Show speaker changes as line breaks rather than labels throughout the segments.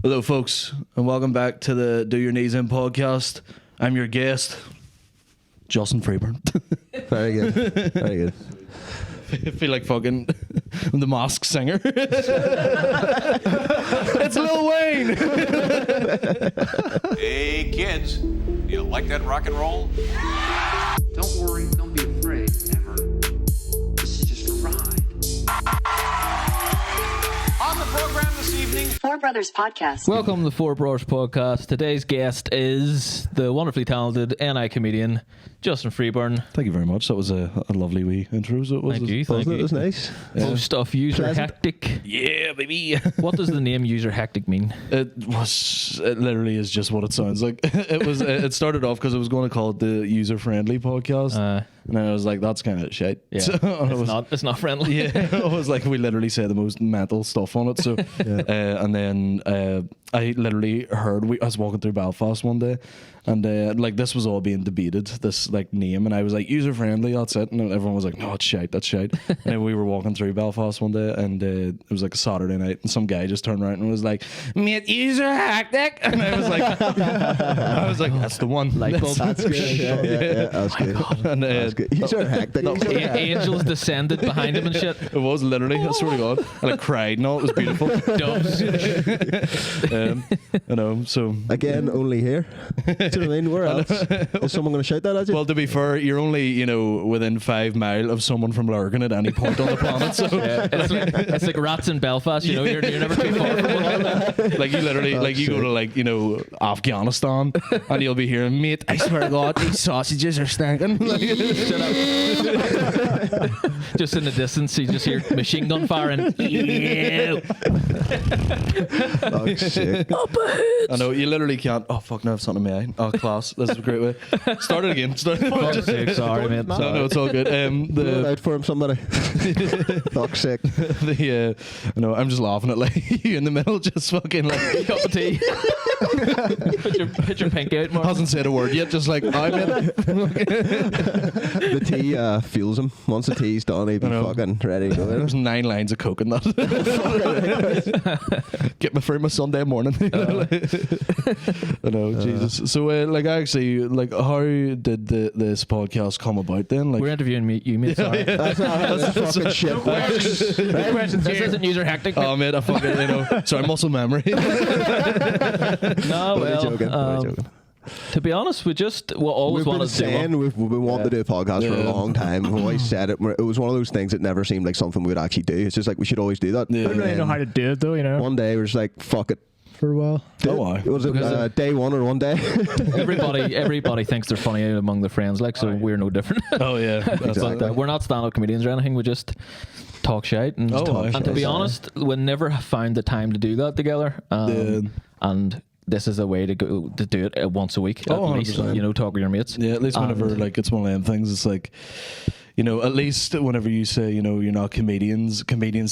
Hello, folks, and welcome back to the Do Your Knees In podcast. I'm your guest, Justin Freeburn.
Very good. Very good.
I feel like fucking the Masked Singer. It's Lil Wayne.
Hey, kids, do you like that rock and roll?
Don't worry, don't be afraid, ever. This is just a ride.
On the program this evening,
Four Brothers Podcast.
Welcome to the Four Brors Podcast. Today's guest is the wonderfully talented NI comedian, Justin Freeburn.
Thank you very much. That was a lovely wee intro. So it was.
Thank you.
It was nice.
Host of User
Pleasant.
Hectic.
Yeah, baby.
What does the name User Hectic mean?
It literally is just what it sounds like. It started off because I was going to call it the User Friendly Podcast. And then I was like, that's kind of shit.
Yeah,
So
it's not friendly.
Yeah, I was like, we literally say the most mental stuff on it. So, and then I literally heard, I was walking through Belfast one day, and like this was all being debated, this like name, and I was like, user friendly, that's it. And everyone was like, no, it's shite, that's shite. And then we were walking through Belfast one day, and it was like a Saturday night, and some guy just turned around and was like, mate, user hectic. And I was like, that's the one.
Light bulb.
That's good. Yeah, that's good.
And,
That's good. He's our hectic.
Angels descended behind him and shit.
it was literally, I swear to God, and I cried and all, it was beautiful.
Doves.
I know, so
Again, only here. Do you know what I mean? Where else? Is someone going to shout that at you?
well, to be fair, you're only, within 5 miles of someone from Lurgan at any point on the planet. So,
It's like rats in Belfast, you're never too far from one another.
like, you literally, you go to, like, Afghanistan, and you'll be hearing, mate, I swear to God, these sausages are stinking. Like,
Shut up. Just in the distance, you just hear machine gun firing.
Oh, shit.
I know, you literally can't. Oh, fuck, no, I have something in my eye. Oh, class. This is a great way. Start it again. Sorry,
man.
No, it's all good.
Look out for him, somebody. Fuck's sake.
I'm just laughing at like you in the middle, just fucking like
Cup of tea. put your pink out, Mark.
hasn't said a word yet, just like I'm in.
The tea fuels him. Once the tea's done, he'll be fucking ready to go.
There's 9 lines of coke in that. Get me through my Sunday morning. I know, Jesus. So, actually, how did this podcast come about then? Like,
We're interviewing you, mate. Sorry.
That's fucking shit.
No questions. This isn't user hectic.
oh, mate, I fucking, sorry, muscle memory.
No, well,
joking.
to be honest, we always
We've been
wanted to do
saying we've been wanting to do a podcast for a long time. We've always said it. It was one of those things that never seemed like something we would actually do. It's just like we should always do that.
Yeah.
I don't really know how to do it though,
One day we're just like, fuck it.
for a while.
Was it day one or one day?
everybody thinks they're funny among their friends, like, so we're no different.
Oh, yeah. That's
Exactly.
We're not stand-up comedians or anything. We just talk shite. And, and to be honest, we never found the time to do that together. And this is a way to go to do it once a week at least.
100%.
Talk with your mates.
Yeah, at least whenever it's one of them things, it's like, at least whenever you say, you're not comedians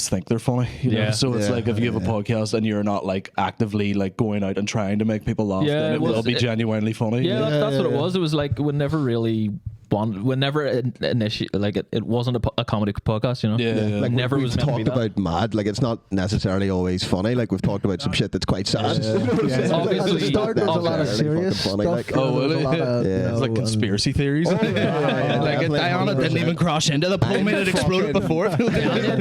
think they're funny. So it's like if you have a podcast and you're not like actively like going out and trying to make people laugh, then it will be genuinely funny.
Yeah, that's what it was. It was like we never really it wasn't a comedy podcast,
Like
never
we've
was meant to be
talked
that.
about mad. Like it's not necessarily always funny. Like we've talked about some shit that's quite sad.
Obviously,
At the start, there's a lot of serious
funny,
stuff.
like,
It's like conspiracy theories. Like Diana didn't even crash into the plane, it exploded before.
I'm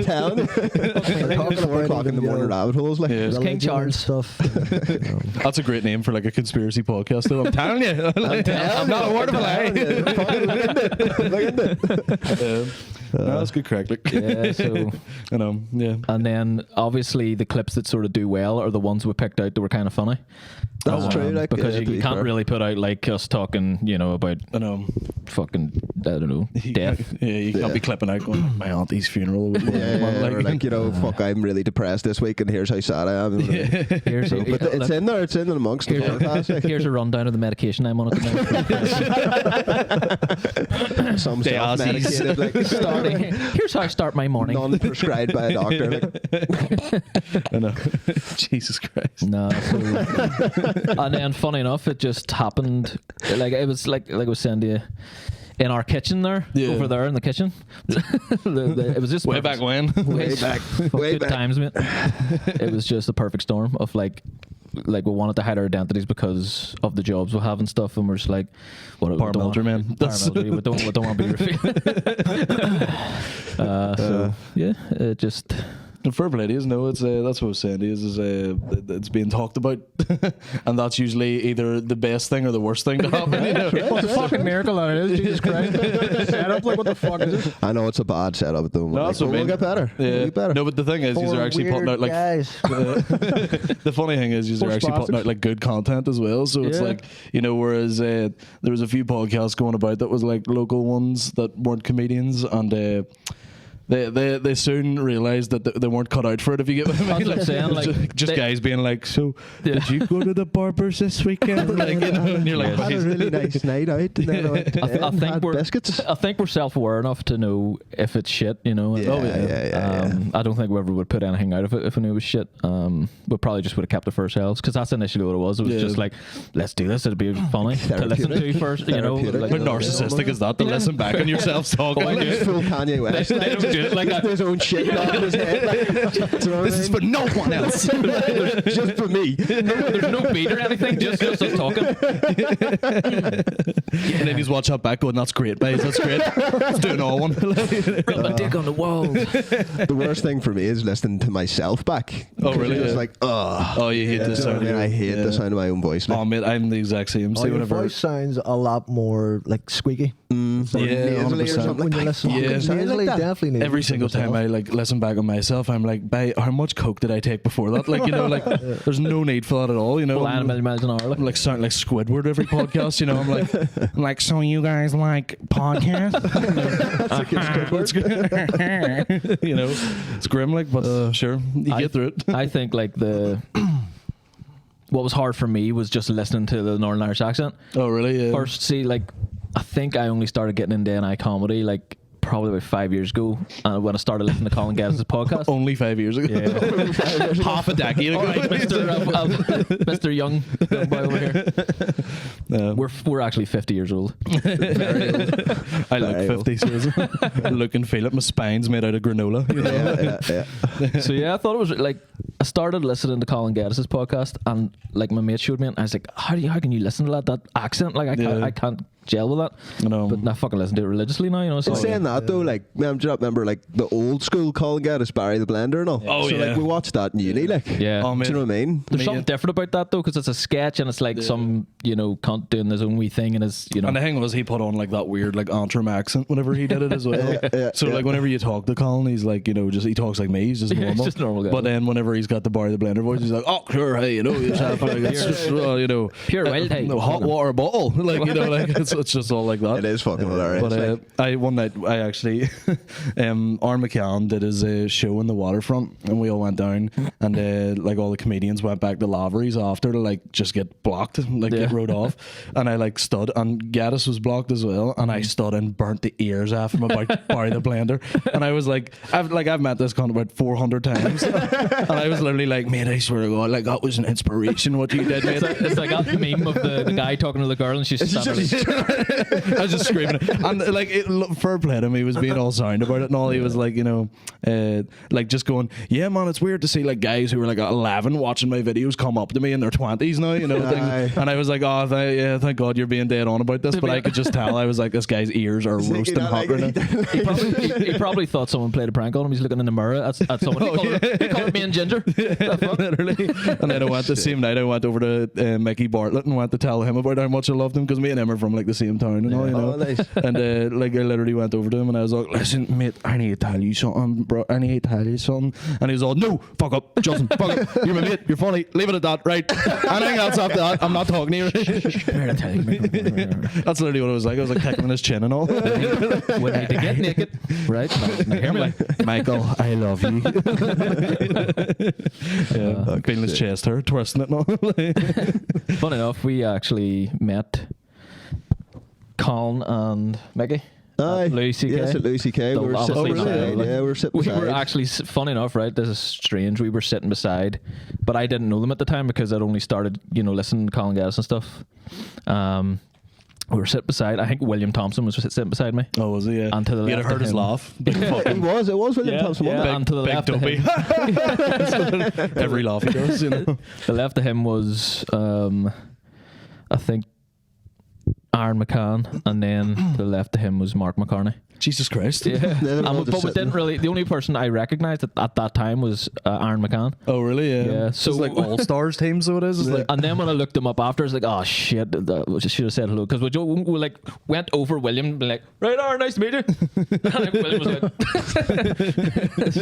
telling you. We're talking about 4 o'clock in the morning rabbit holes. Like,
King Charles
stuff.
That's a great name for like a conspiracy podcast, though. I'm telling you. I'm not a word of a lie. No, that's good crack. Like,
Yeah, so
yeah.
and then obviously the clips that sort of do well are the ones we picked out that were kind of funny.
That's true. Like,
Because
yeah,
you
to be
can't
fair.
really put out like us talking, about
I know.
fucking death.
Yeah, you can't be clipping out going, my auntie's funeral.
Or like, fuck, I'm really depressed this week and here's how sad I am.
Here's
So, but it's in there, it's in amongst the podcast. Like,
here's a rundown of the medication I'm on at the moment.
some
Diazes.
self-medicated, like,
Here's how I start my morning.
non-prescribed by a doctor. Like,
I know. Jesus Christ.
No, so, and then funny enough, it just happened. Like it was like I was saying to you, in our kitchen there, over there in the kitchen. It was just
Way back when.
way back,
way
good
back.
times, mate. It was just a perfect storm of like like we wanted to hide our identities because of the jobs we have and stuff, and we're just like,
paramilitary man.
Paramilitary. we don't want to be so yeah, it just.
Fair play to you, no, it's that's what I was saying to you, is it's being talked about, and that's usually either the best thing or the worst thing to happen. You know?
What a fucking miracle that it is, Jesus Christ. Setup, like, what the fuck is this?
I know it's a bad setup at the moment.
No,
Like, we'll get better.
Yeah.
We'll get better.
No, but the thing is, these are actually putting out like the funny thing is, these are actually putting out like good content as well. So it's like, you know, whereas there was a few podcasts going about that was like local ones that weren't comedians, and they soon realised that they weren't cut out for it, if you get what I mean.
Like saying, like,
just guys being like, so did you go to the barbers this weekend? Like, you know, and you're like,
had a really nice night out, and then I went to bed and had biscuits.
I think we're self-aware enough to know if it's shit, you know.
Yeah.
I don't think we ever would put anything out of it if we knew it was shit. We probably just would have kept it for ourselves, because that's initially what it was. It was just like, let's do this. It'd be funny to listen to first, you know. Like,
how narcissistic is that, to listen back on yourselves talking?
Full Kanye West.
They don't do it like that.
His own shit in his head. Like,
This is for no one else.
just for me.
There's no beat or anything, just us talking.
And then he's watch that back going, that's great, guys, that's great. It's doing all one.
Rub my dick on the wall.
The worst thing for me is listening to myself back.
Oh, really?
It's
Yeah.
like, ugh.
Oh, you hate the sound of your
I hate the sound of my own voice. Like,
Oh, mate, I'm the exact same.
Oh,
See,
your
whenever.
voice sounds a lot more like squeaky.
Yeah,
nasally or
100%.
something.
When you listen,
Yeah.
nasally, definitely.
Every single time I like listen back on myself, I'm like, how much coke did I take before that? Like, you know, like there's no need for that at all. You know,
Flying a million miles an hour.
I'm like sound like Squidward every podcast. You know, I'm like, so you guys like podcasts? You know, it's grim, like, but sure, you get through it.
I think like what was hard for me was just listening to the Northern Irish accent.
Oh, really? Yeah.
First, see, like, I think I only started getting into NI comedy like probably about 5 years ago, when I started listening to Colin Gaddis' podcast.
Only 5 years ago.
Yeah.
Half a decade ago.
All right, Mr. Young boy over here. We're actually 50 years old.
Very old. I look 50, so I look and feel it. My spine's made out of granola. You know?
yeah.
So yeah, I thought it was like, I started listening to Colin Gaddis' podcast, and like my mate showed me, and I was like, how can you listen to that accent? Like I can't gel with that.
I know.
But I fucking listen to it religiously now, you know. So
In saying that though, like, do you not remember like the old school Colin Gaddis, Barry the Blender and all?
Oh,
so
yeah.
like we watched that in uni, like.
yeah.
Oh,
Do you know what I mean?
There's something different about that though, because it's a sketch and it's like some, you know, cunt doing his own wee thing, and his, you know.
And the thing was, he put on like that weird like Antrim accent whenever he did it as well. So like whenever you talk to Colin, he's like, you know, just he talks like me. He's just normal.
He's just a normal guy.
But then whenever he's got the Barry the Blender voice, he's like, oh sure, hey, you know, yourself, like, it's just you know,
Pure wild type.
no, hot water bottle, like, you know, like it's just all like that.
It is fucking hilarious.
But one night I actually Aaron McCann did his show in the waterfront, and we all went down, and like all the comedians went back to Lavery's after to like just get blocked, like get rode off, and I like stood, and Gaddis was blocked as well, and I stood and burnt the ears off him about Barry the Blender, and I was like, I've met this cunt about 400 times, and I was literally like, mate, I swear to God, like that was an inspiration what you did, mate.
It's like that meme of the guy talking to the girl, and she's standing.
I was just screaming, and like fair play to him, he was being all sound about it and all. He was like, you know, like just going, yeah, man, it's weird to see like guys who were like 11 watching my videos come up to me in their 20s now, you know. And I was like, oh, thank God you're being dead on about this. But I could just tell, I was like, this guy's ears are roasting hot right now.
He probably thought someone played a prank on him. He's looking in the mirror at someone. He called me and Ginger.
Literally. And then I went the same night, I went over to Mickey Bartlett and went to tell him about how much I loved him, because me and him are from like the same town and all, you know.
Oh, nice.
And like I literally went over to him and I was like, listen, mate, I need to tell you something, bro. I need to tell you something. And he was all, no, fuck up, Justin, fuck up. You're my mate, you're funny, leave it at that, right? Anything else after that, I'm not talking to you. That's literally what it was like. I was like tickling his chin and all.
We need to get naked, right? Now hear me, like,
Michael, I love you. Yeah, feeling his chest hair, twisting it and all.
Fun enough, we actually met Colin and Mickey.
Aye.
Louis CK.
Yes, at Louis CK. We were sitting
Obviously
beside.
not.
Yeah, we were sitting
We
beside.
were actually, funny enough, right? This is strange. We were sitting beside, but I didn't know them at the time because I'd only started, you know, listening to Colin Gaddis and stuff. we were sitting beside. I think William Thompson was sitting beside me.
Oh, was he? Yeah.
And to the
You'd
left
have heard
of
his
him-
laugh.
It was William Thompson.
yeah,
wasn't it?
and to the
Big
left of
dopey.
him,
Every laugh he does, you know.
the left of him was, I think, Aaron McCann, and then to the left of him was Mark McCartney.
Jesus Christ.
Yeah,
They were all just
but we
sitting
didn't really. The only person I recognised at that time was Aaron McCann.
Oh, really? Yeah.
Yeah,
So it's
so-
like all stars team, so it is. It's like,
And then when I looked him up after, I was like, "Oh shit!" We just should have said hello because we like went over William, and be like, "Right, Aaron, nice to meet you." And William was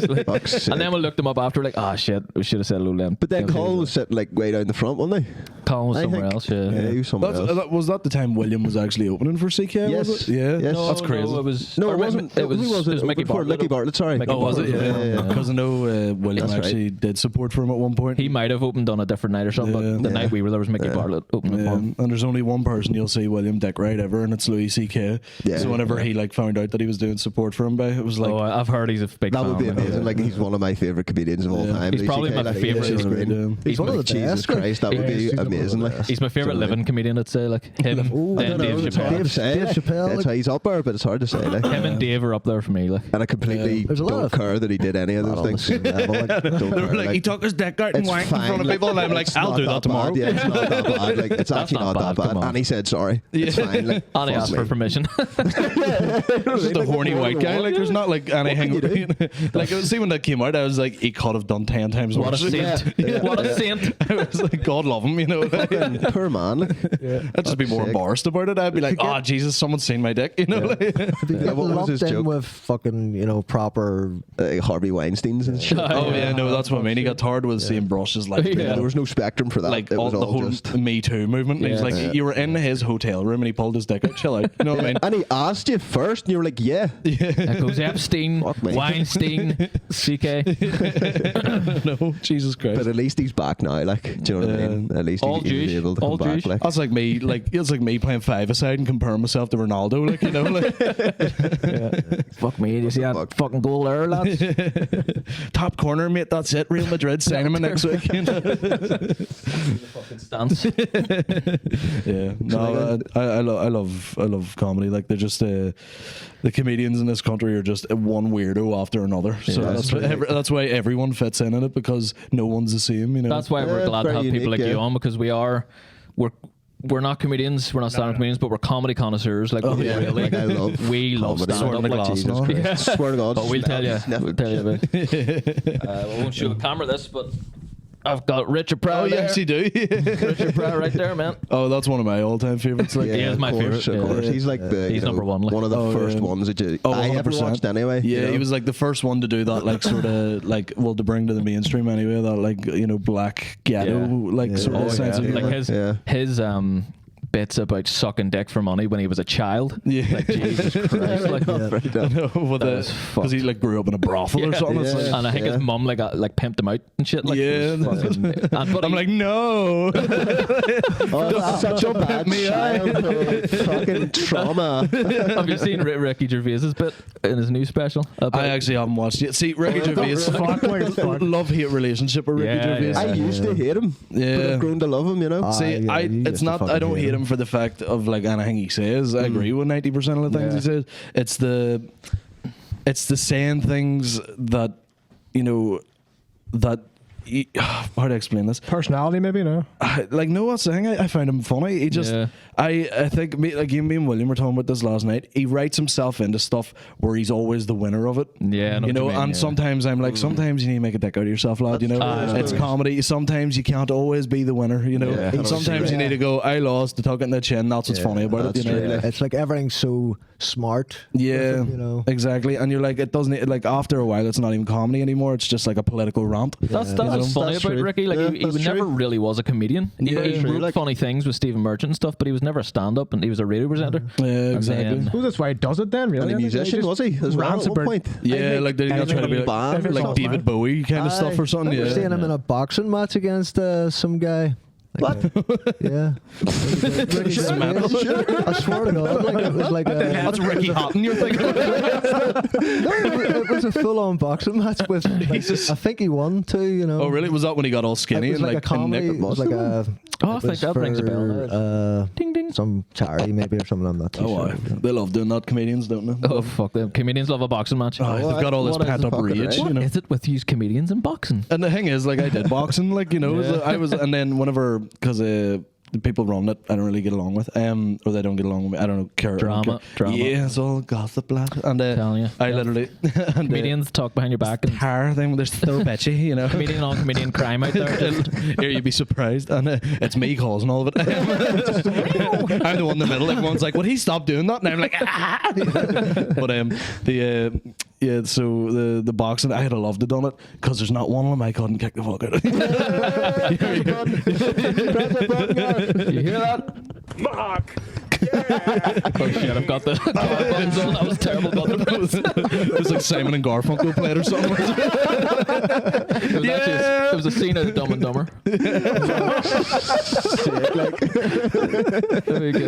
like,
Fuck's sake.
and then we looked him up after, like, "Oh shit, we should have said hello." Then,
But then Colin was sitting like way down the front, wasn't he?
Colin was
I
somewhere
think-
else. Yeah.
he was somewhere else.
was that the time William was actually opening for CK?
Yes.
Was it? Yeah.
Yes.
No,
That's crazy.
No, it was.
No,
or
it wasn't.
It was.
Who was
It was Mickey
Before
Bartlett.
Mickey Bartlett, sorry.
Mickey
Oh, was it?
Bartlett.
Yeah. Because I know William
That's right.
actually did support for him at one point.
He might have opened on a different night or something,
Yeah.
but the
Yeah.
night we were there was Mickey Bartlett opening for him.
And there's only one person you'll see William Dick right ever, and it's Louis CK.
Yeah.
So whenever he like found out that he was doing support for him, it was like,
Oh, I've heard he's a big
That
fan.
would be
like,
amazing. Like he's one of my favorite comedians of all
Yeah.
time.
He's
Louis
probably
CK,
my
like,
favourite.
he's
He's
great.
great,
He's one of the
Jesus
best.
Christ, that would be
He's one of the
amazing. Like
best.
He's my favorite living comedian. I'd say like him,
Ooh,
then
I don't know,
Dave
it's hard
Chappelle.
to say.
Dave Chappelle,
That's
like-
why he's up there, but it's hard to say. Like.
Him and Dave are up there for me. Like,
And I completely
There's a lot
don't
of-
care that he did any of
Not
those
on the
things.
same level, like-
Don't
they were
care,
like, he took his dick out and
it's
wanked in
fine,
front of people, and I'm like,
it's
I'll
not
do that tomorrow.
bad. Yeah, it's not that bad. Like, it's actually
not
not that
bad, come
bad.
on.
And he said sorry. It's fine. Like,
and he
fuck
asked
me.
for permission.
Just a horny white guy. Like, there's not like anything. Like, see when that came out, I was like, he could have done 10 times
What a
worse.
saint! What a saint!
I was like, God love him, you know.
Fucking poor man. Like.
I'd just be more
Sick.
embarrassed about it. I'd be like, oh, Jesus, someone's seen my dick, you know. Like,
If you get
what was
lumped
his
in
joke?
with fucking,
Harvey
proper.
Weinstein's and shit.
oh, yeah, no, that's what I mean. He got tired with seeing Bros's like,
Yeah.
There was no spectrum for that.
like
it
all
was
the
all
whole
just.
Me Too movement. And he was
Yeah.
like, you were in his hotel room and he pulled his dick out. Chill out. You know what I mean?
And he asked you first, and you were like, "Yeah."
It goes Epstein,
Fuck me.
Weinstein, CK.
No, Jesus Christ.
But at least he's back now. Like, do you know what I mean? At least
All
he's
Jewish,
able to
all
come back.
Jewish.
Like,
That's like me, it's like me playing five-a-side and comparing myself to Ronaldo, like, you know, like
Fuck me, you see that
Fuck.
fucking goal there, lads?
top corner, mate. That's it. Real Madrid sign him next week. You know?
Fucking stance.
Yeah, no, I love comedy. Like they're just the comedians in this country are just one weirdo after another. So
Yeah,
that's why everyone fits in it because no one's the same. You know,
That's why we're
Yeah,
glad to
very
have people
unique,
like you
yeah.
on because we're not comedians, we're not stand-up comedians, but we're comedy connoisseurs. Like,
yeah.
really,
Like, I love
we love
comedy.
stand-up.
Swear to
Like,
God.
Jesus
no.
Christ. Swear to God.
but we'll tell you
Sniff it.
about it. I won't show the camera this, but I've got Richard Pryor.
oh yes, you do.
Richard Pryor right there, man.
Oh, that's one of my all-time favorites. Like,
Yeah,
He is
of
my
course,
favourite,
Of
yeah.
course. He's like the
He's number one, like.
one of the
Oh,
first
yeah.
ones that you
Oh,
I ever
100%.
watched anyway.
Yeah,
you know?
he was like the first one to do that, like sort of like to bring to the mainstream anyway. That like black ghetto
Yeah.
like sort of
Oh,
sense
yeah.
of
Like
humor.
his bits about sucking dick for money when he was a child.
Yeah.
Like, Jesus Christ. Like,
I know,
was
because he like grew up in a brothel or something. It's
Yeah.
like,
and I think his mum like pimped him out and shit. Like,
Yeah.
it was fucking, but
I'm
he-
like, no.
Oh, that's such a bad childhood. Fucking trauma.
have you seen Ricky Gervais's bit in his new special?
I actually haven't watched it. See, Ricky Gervais,
Fuck, like, fuck.
love-hate relationship with Ricky
Yeah,
Gervais.
yeah.
I used to hate him, but
Yeah.
I've grown to love him. You know.
See,
yeah, you used
it's
to
not. I
fucking
don't
hate
hate him for the fact of like anything he says. I agree with 90% of the things he says. It's the saying things that that. How to explain this?
Personality, maybe, no?
Like, no, that's the thing. I find him funny. He just,
Yeah.
I think, me and William were talking about this last night. He writes himself into stuff where he's always the winner of it.
Yeah, I know
you
what
know.
you mean,
And
yeah.
sometimes I'm like, sometimes you need to make a dick out of yourself, lad. You know,
That's
it's comedy. Sometimes you can't always be the winner. You know,
Yeah.
and sometimes you need to go. I lost to tuck it in the chin. That's what's funny about it.
that's
You know.
true.
It's like everything's so smart.
Yeah,
You know.
exactly. And you're like, it doesn't like after a while, it's not even comedy anymore. It's just like a political rant.
That's
know,
what's funny
that's
about
true.
Ricky. Like
Yeah,
he
that's
never
true.
really was a comedian. He
Yeah,
wrote
like-
funny things with Stephen Merchant and stuff, but he was never a stand-up, and he was a radio presenter.
Yeah,
And
exactly.
then-
Well, that's why he does it then, really.
And a musician, was he? As well,
rants
at one
about-
point.
Yeah, like they're not trying to be like,
band or
like
something.
David Bowie kind of stuff or something.
I remember
Yeah.
seeing him in a boxing match against some guy. Like yeah. I swear to God, like it was like
That's Ricky Houghton. You're thinking.
it was a full-on boxing match with. Like, I think he won too. You know.
Oh, really? Was that when he got all
It
skinny
was
and
like a
like
comedy.
and
It was like a.
Oh, I
it
think
was
that rings a bell.
for,
Ding ding.
some charity maybe or something. I'm not too
Oh,
sure.
they love doing that. Comedians, don't they?
Oh fuck them! Comedians love a boxing match.
Oh, they've got all this
what is
pent
the
up
fucking
rage,
right?
you
What
know.
is it with you comedians and boxing?
And the thing is, like, I did boxing, like, you know,
Yeah.
I was, and then whenever, because the people running it, I don't really get along with, or they don't get along with me. I don't care.
Drama.
Yeah, it's all gossip, lad. And
Telling you.
I
Yeah.
literally, and
Comedians talk behind your back and
car thing, they're so bitchy, you know.
comedian on comedian crime out there.
Here you'd be surprised, and it's me causing all of it. I'm the one in the middle. Everyone's like, "Would he stop doing that?" And I'm like, "Ah!" But so the boxing, I'd have loved to done it because there's not one of them I couldn't kick the fuck out of.
You hear that?
Mark!
Oh shit! I've got the buttons on. That was terrible button press.
It was like Simon and Garfunkel played or something.
It was a scene of Dumb and Dumber.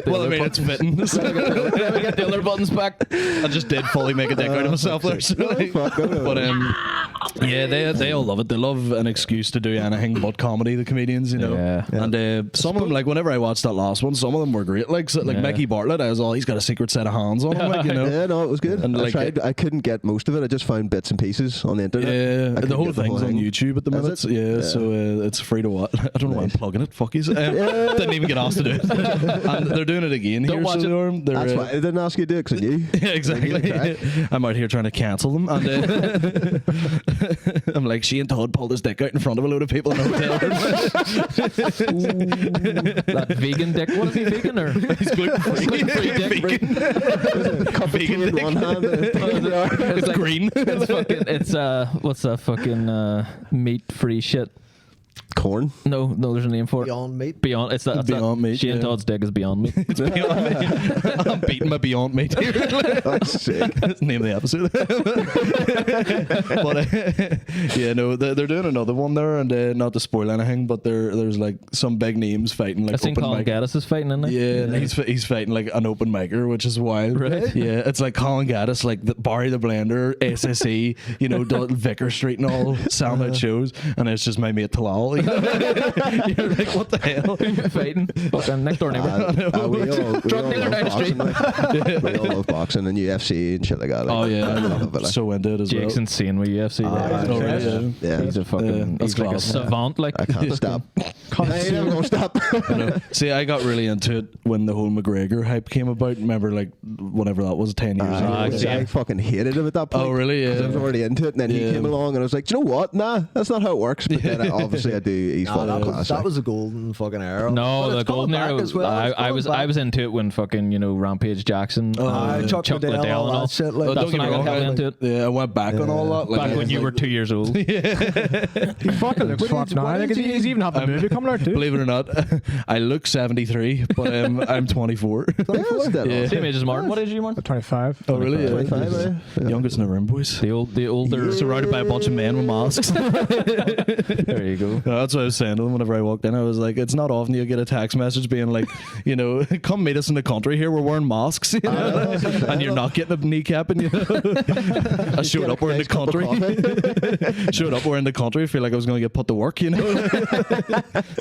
Well, I mean, it's fitting.
Let me get the other buttons back.
I just did fully make a dick out of myself there. So like, but yeah, they all love it. They love an excuse to do anything but comedy. The comedians, you know.
Yeah.
And some of them, like whenever I watched that last one, some of them were great. Like like Mickey Bartlett, I was all, he's got a secret set of hands on him, like, you know.
Yeah, no, it was good.
And
I
like,
tried. I couldn't get most of it. I just found bits and pieces on the internet.
Yeah,
I couldn't
the whole
get
thing's on
thing.
YouTube at the minute.
Is it?
Yeah,
Yeah.
so it's free to watch. I don't know why I'm plugging it. Fuckies. Didn't even get asked to do it. And they're doing it again
Don't
here.
watch
So
it.
they're,
That's why I didn't ask you to do it, because I knew.
yeah, exactly. I'm out here trying to cancel them, and I'm like, Shane Todd pulled his dick out in front of a load of people in a hotel.
That vegan dick. What is he vegan or?
He's gluten-free.
Gluten-free dick.
Cup of tea
Vegan
in
dick.
one hand.
It's
like-
green.
It's fucking. It's what's that fucking meat-free shit?
Corn.
No, there's a name for it.
Beyond meat.
Beyond. It's that.
Beyond Meat,
Shane
yeah.
Todd's dick is Beyond Meat.
It's Beyond Meat. I'm beating my Beyond Meat here.
That's sick.
That's the name of the episode. But yeah, no, they're doing another one there, and not to spoil anything, but there's like some big names fighting, like
I seen
open
Colin
mic.
Gaddis is fighting in there.
Yeah, and he's fighting like an open micer, which is wild.
Right.
Yeah, it's like Colin Gaddis, like Barry the Blender, SSE, you know, Vicar Street and all, selling out shows, and it's just my mate Talal. You know? You're like, what the hell?
Fighting. Fucking next door neighbor.
We all
Drug dealer
love
down the street.
boxing. Like, we all love boxing and UFC and shit like that. Like,
Oh yeah,
I love it. Like,
so into it as
Jake's
well.
insane with UFC.
Oh, really?
yeah.
He's a fucking.
that's
He's like a
class.
savant. Like.
I can't stop. I never gonna stop.
I know. See, I got really into it when the whole McGregor hype came about. Remember, like, whenever that was 10 years ago.
I fucking hated him at that point.
Oh, really?
'Cause I was
Yeah.
already into it, and then he
Yeah.
came along, and I was like, do you know what? Nah, that's not how it works. But then obviously I do. He's fucking class.
That
like.
was a golden fucking era.
No,
But
the
it's coming
golden
back
era.
as well.
I was into it when fucking Rampage Jackson,
Chuck
Chuck
Liddell,
Liddell, and all.
that shit. Like,
Oh,
That's
don't
when
get
I
me
got
wrong,
hella into it.
Yeah, I went back on all that. Like,
Back
I
when
was
you were
like-
2 years old.
He fucking looks fucked now. I think he's even have a movie coming out too.
Believe it or not, I look 73, but I'm 24. Yeah.
Same age as Martin. What age are you, Martin?
25.
Oh, really? Yeah.
25, yeah.
Youngest in the room, boys.
The older.
Surrounded by a bunch of men with masks.
There you go.
No, that's what I was saying to them whenever I walked in. I was like, it's not often you get a text message being like, come meet us in the country here. We're wearing masks, and you're not getting a kneecapping, I showed up wearing the country. Showed up wearing the country. I feel like I was going to get put to work,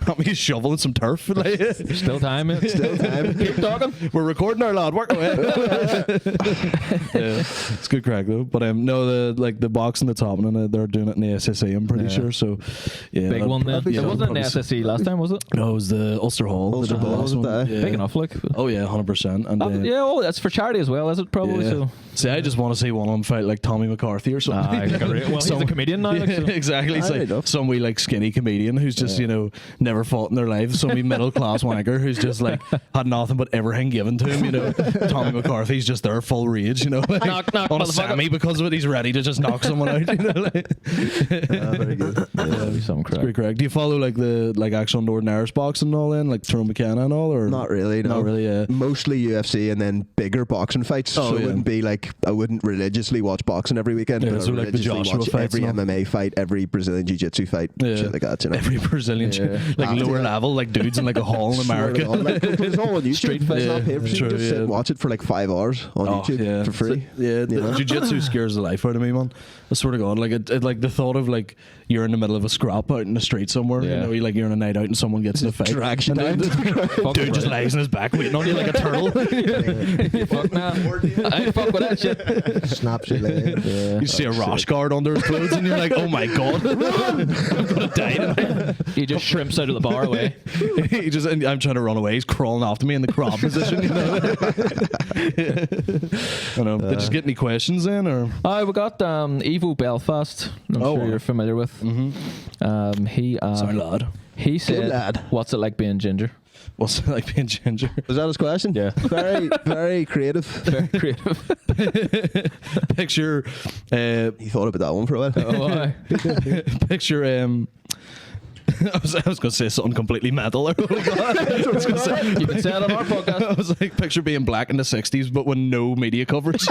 Got me shoveling some turf. Like,
Still time. Mate.
Still time.
Keep talking.
we're recording our lad. Work away. Yeah, it's good crack though. But no, the boxing that's happening, they're doing it in the SSA. I'm pretty sure. So yeah,
Big one then.
yeah,
It wasn't in the
probably-
SSE last time, was it?
No, it was the Ulster Hall.
Ulster
They did the
Hall,
last
wasn't
one.
it?
Yeah.
Big enough, like.
Oh yeah, 100%. And
Yeah, oh, that's for charity as well, is it? Probably.
yeah.
So.
See, I just want to see one of them fight like Tommy McCarthy or something.
Well, he's a comedian now. Like, so.
Exactly. It's
Fair
like
enough.
some wee like skinny comedian who's just never fought in their life. Some wee middle class wanker who's just like had nothing but everything given to him. Tommy McCarthy's just there full rage. Like,
Knock, knock,
on a
motherfucker.
Sammy because of it. He's ready to just knock someone out. Like.
Very good.
That'd be some crap.
Pretty correct. Do you follow like the actual Northern Irish boxing and all then, like Tyrone McKenna and all, or
Not really. No.
Not really. Yeah.
Mostly UFC and then bigger boxing fights.
Oh,
so it
yeah.
wouldn't be like I wouldn't religiously watch boxing every weekend.
Yeah,
but I
so
would
like the
religiously
Joshua
watch
fights
every
and all.
MMA fight, every Brazilian jiu-jitsu fight,
Yeah.
shit like that.
Every Brazilian, like
After
lower
that.
level, like dudes in like a hall in America.
Like, it's all on YouTube.
Street
It's
fight.
not
Yeah,
paid for. So you
true,
just sit
yeah.
and watch it for like like 5 hours on YouTube for free.
The jiu-jitsu scares the life out of me, man. I swear to God, like it like the thought of like you're in the middle of a scrap out in the street somewhere, you know, you're in a night out and someone gets in a fight,
drags you down.
Dude just lies on his back waiting on you like a turtle.
Fuck nah. I ain't fuck with that shit.
Snaps your leg.
Yeah.
You see a rash guard under his clothes and you're like, oh my God, I'm gonna die tonight.
He just shrimps out of the bar away.
I'm trying to run away. He's crawling after me in the crab position. You know? I know. Did you just get any questions in, or?
We got Evo Belfast. I'm sure you're familiar with. He
Sorry, lad.
He said,
lad.
"What's it like being ginger?"
What's it like being ginger?
Was that his question?
Yeah.
Very, very creative.
Very creative.
Picture.
He thought about that one for a while.
Oh, why?
Picture. I was going to say something completely mental. I was gonna say,
You can say it on our podcast.
I was like, picture being black in the 60s, but with no media coverage.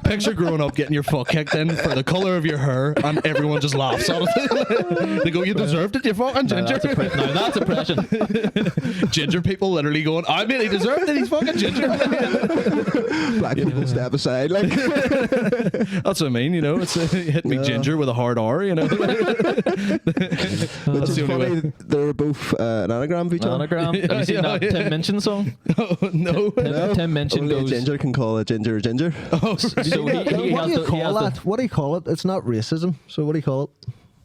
Picture growing up getting your fuck kicked in for the colour of your hair, and everyone just laughs at it. They go, "You deserved it, you fucking ginger."
No, that's oppression.
Ginger people literally going, "I mean, he deserved it. He's fucking ginger."
Black people step aside. Like,
That's what I mean. You know, it's hit me ginger with a hard R. You know.
it's funny. They're both an anagram of each other.
Anagram. Have you seen that Tim Minchin song?
Oh, no.
Tim Minchin
Only
goes.
a ginger can call a ginger a ginger.
Oh,
So he
What do
has
you
the, he
call
has
that? What do you call it? It's not racism. So what do you call it?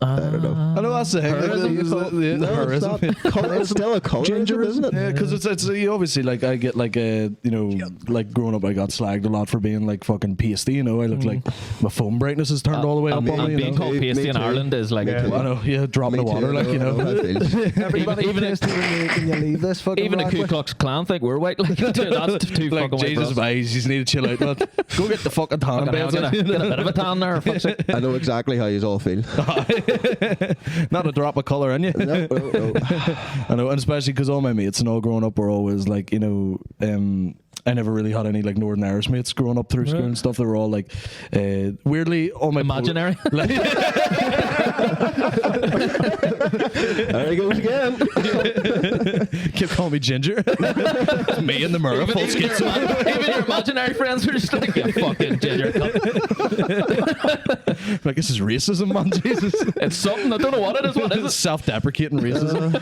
I don't know.
I know that's the thing.
No, it's not. It's still a colorism, isn't it?
Yeah, because it's you obviously like I get like you know, like growing up I got slagged a lot for being like fucking pasty. You know, I look like my phone brightness is turned all the way up on me.
being called
Me
pasty in
too.
Ireland is like
I know, drop in the water, like, you know.
Everybody
even
can you leave this fucking
even a
rat
Ku
with?
Klux Klan think we're white. Like, that's too
Like,
fucking white.
Jesus,
for us.
guys, you just need to chill out, man. Go get the fucking tan
Fucking hell,
beds.
get a bit of a tan there. Fuck's sake.
I know exactly how you all feel.
Not a drop of colour in you.
No.
I know, and especially because all my mates and all growing up were always like, you know, I never really had any like Northern Irish mates growing up through school and stuff. They were all like, weirdly, all my
Imaginary.
There he goes again.
Kept calling me Ginger. It's me in the mirror, full schizo.
Even your imaginary friends were just like, you fucking ginger cunt.
Like, this is racism, man. Jesus.
It's something. I don't know what it is. What is it?
Self-deprecating racism.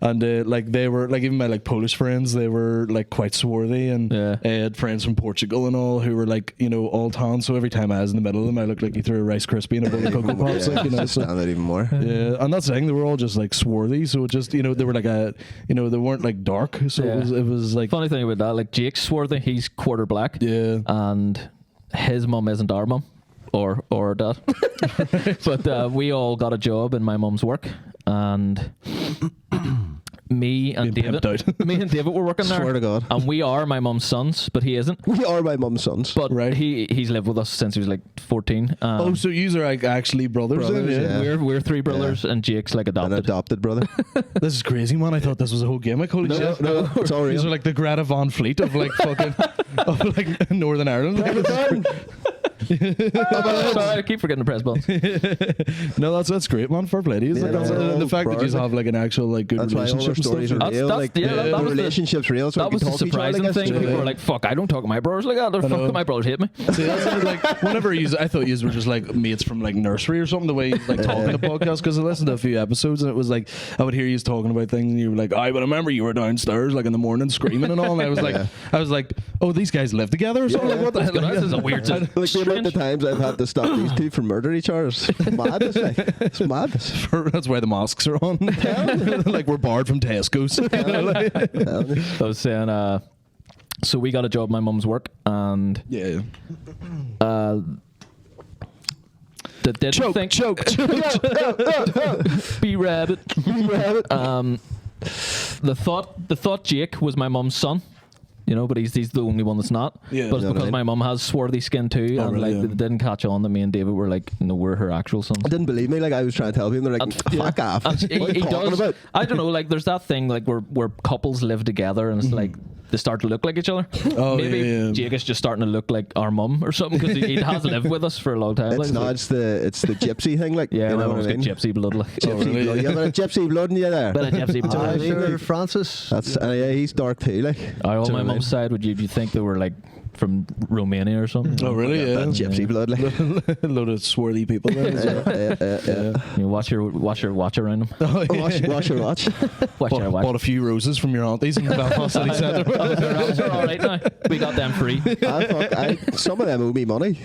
And like they were like, even my like Polish friends, they were like quite swarthy, and
Yeah.
I had friends from Portugal and all who were like, you know, all tan. So every time I was in the middle of them, I looked like he threw a Rice Krispie in a bowl of Cocoa Pops, like, you know. So,
Stand that even more.
yeah, and that's the thing. They were all just like swarthy, so it just, you know, they were like you know, they weren't like dark. So
Yeah.
it was like,
Funny thing about that, like Jake's swarthy, he's quarter black.
yeah.
And his mum isn't our mum or dad. But we all got a job in my mum's work, and me and
Being pimped
David
out.
me and David were working there.
Swear to God.
And we are my mum's sons, but he isn't.
We are my mum's sons.
But
Right.
he's lived with us since he was like 14.
Oh, so you are like actually brothers?
Brothers,
then,
yeah.
We're three brothers, and Jake's like
An
adopted.
adopted brother.
This is crazy, man. I thought this was a whole gimmick. Holy shit!
No, it's all
These
real.
are like the Greta Van Fleet of like fucking of like Northern Ireland.
Sorry, I keep forgetting to press buttons.
No, that's great, man. Fair play to you. It's
Yeah,
like,
no,
the fact that you
Brors.
have like an actual like good
That's why all
relationship
our
and
stories
stuff.
are real.
That's-
Like,
yeah, that
the
was the-
relationship's real. So
That was the surprising thing. People were like, "Fuck, I don't talk to my brothers like that. They're fucking my brothers hate me."
See, that's like whenever I thought you were just like mates from like nursery or something. The way you like talking to podcasts, because I listened to a few episodes and it was like I would hear you talking about things and you were like, "I but I remember you were downstairs like in the morning screaming and all." And I was like, "Oh, these guys live together or something." Like, what the hell?
This is a weird.
like the amount
strange.
of times I've had to stop these two from murdering each other is madness. Like, it's madness.
That's why the masks are on. Like we're barred from Tesco's.
I was saying, so we got a job in my mum's work, and
Yeah.
the didn't think
Choke.
be rabbit. The thought Jake was my mum's son. You know, but he's the only one that's not.
Yeah.
But it's
You know what I
because
mean?
my mum has swarthy skin too,
Oh,
and
really?
like
Yeah.
they didn't catch on that me and David were like, no, we're her actual sons.
I didn't believe me. Like, I was trying to tell people. They're like, fuck off.
And
What are you talking about?
I don't know. Like, there's that thing like where couples live together, and it's like they start to look like each other.
Oh,
Maybe
yeah.
Jake is just starting to look like our mum or something because he has lived with us for a long time.
It's not. It's the gypsy thing. Like,
Yeah,
you
my
know
mum's
what I
got
mean?
gypsy blood. Like.
Gypsy
really?
blood. You have a bit of gypsy blood in you there.
Bit of gypsy blood.
Sure, Francis.
That's yeah. He's dark too. Like.
On
Do you
my
know what I
mum's
mean?
side, would you think they were like from Romania or something?
Oh, really?
That
Yeah.
gypsy blood. Like.
A load of swarthy people there. as well.
Yeah.
You watch around them.
Oh, yeah.
Watch your watch.
Watch your watch.
Bought a few roses from your aunties in the Belfast City Centre.
They're all right now. We got them free.
Some of them owe me money.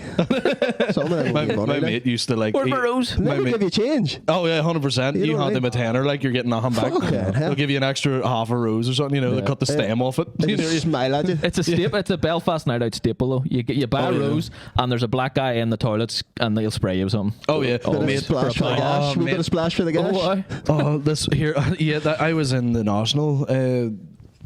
Some of them owe
My,
me money.
my
like.
mate used to like.
Where's
eat-
my rose?
Let
my
me
mate-
give you change.
Oh yeah, 100%.
You
You
know what
hand
I
them
mean?
a tenner, like you're getting nothing back.
Fucking hell.
They'll give you an extra half a rose or something. You know, they cut the stem off it.
They
You know,
just smile at you.
It's a staple. It's a Belfast night out staple though. You buy
Oh,
a
yeah.
rose and there's a black guy in the toilets and they'll spray you with something.
Oh yeah,
Bit of a
mate.
splash for the
Oh,
gash. We
mate.
got a splash for the gash.
Oh, this here. Yeah, I was in the National.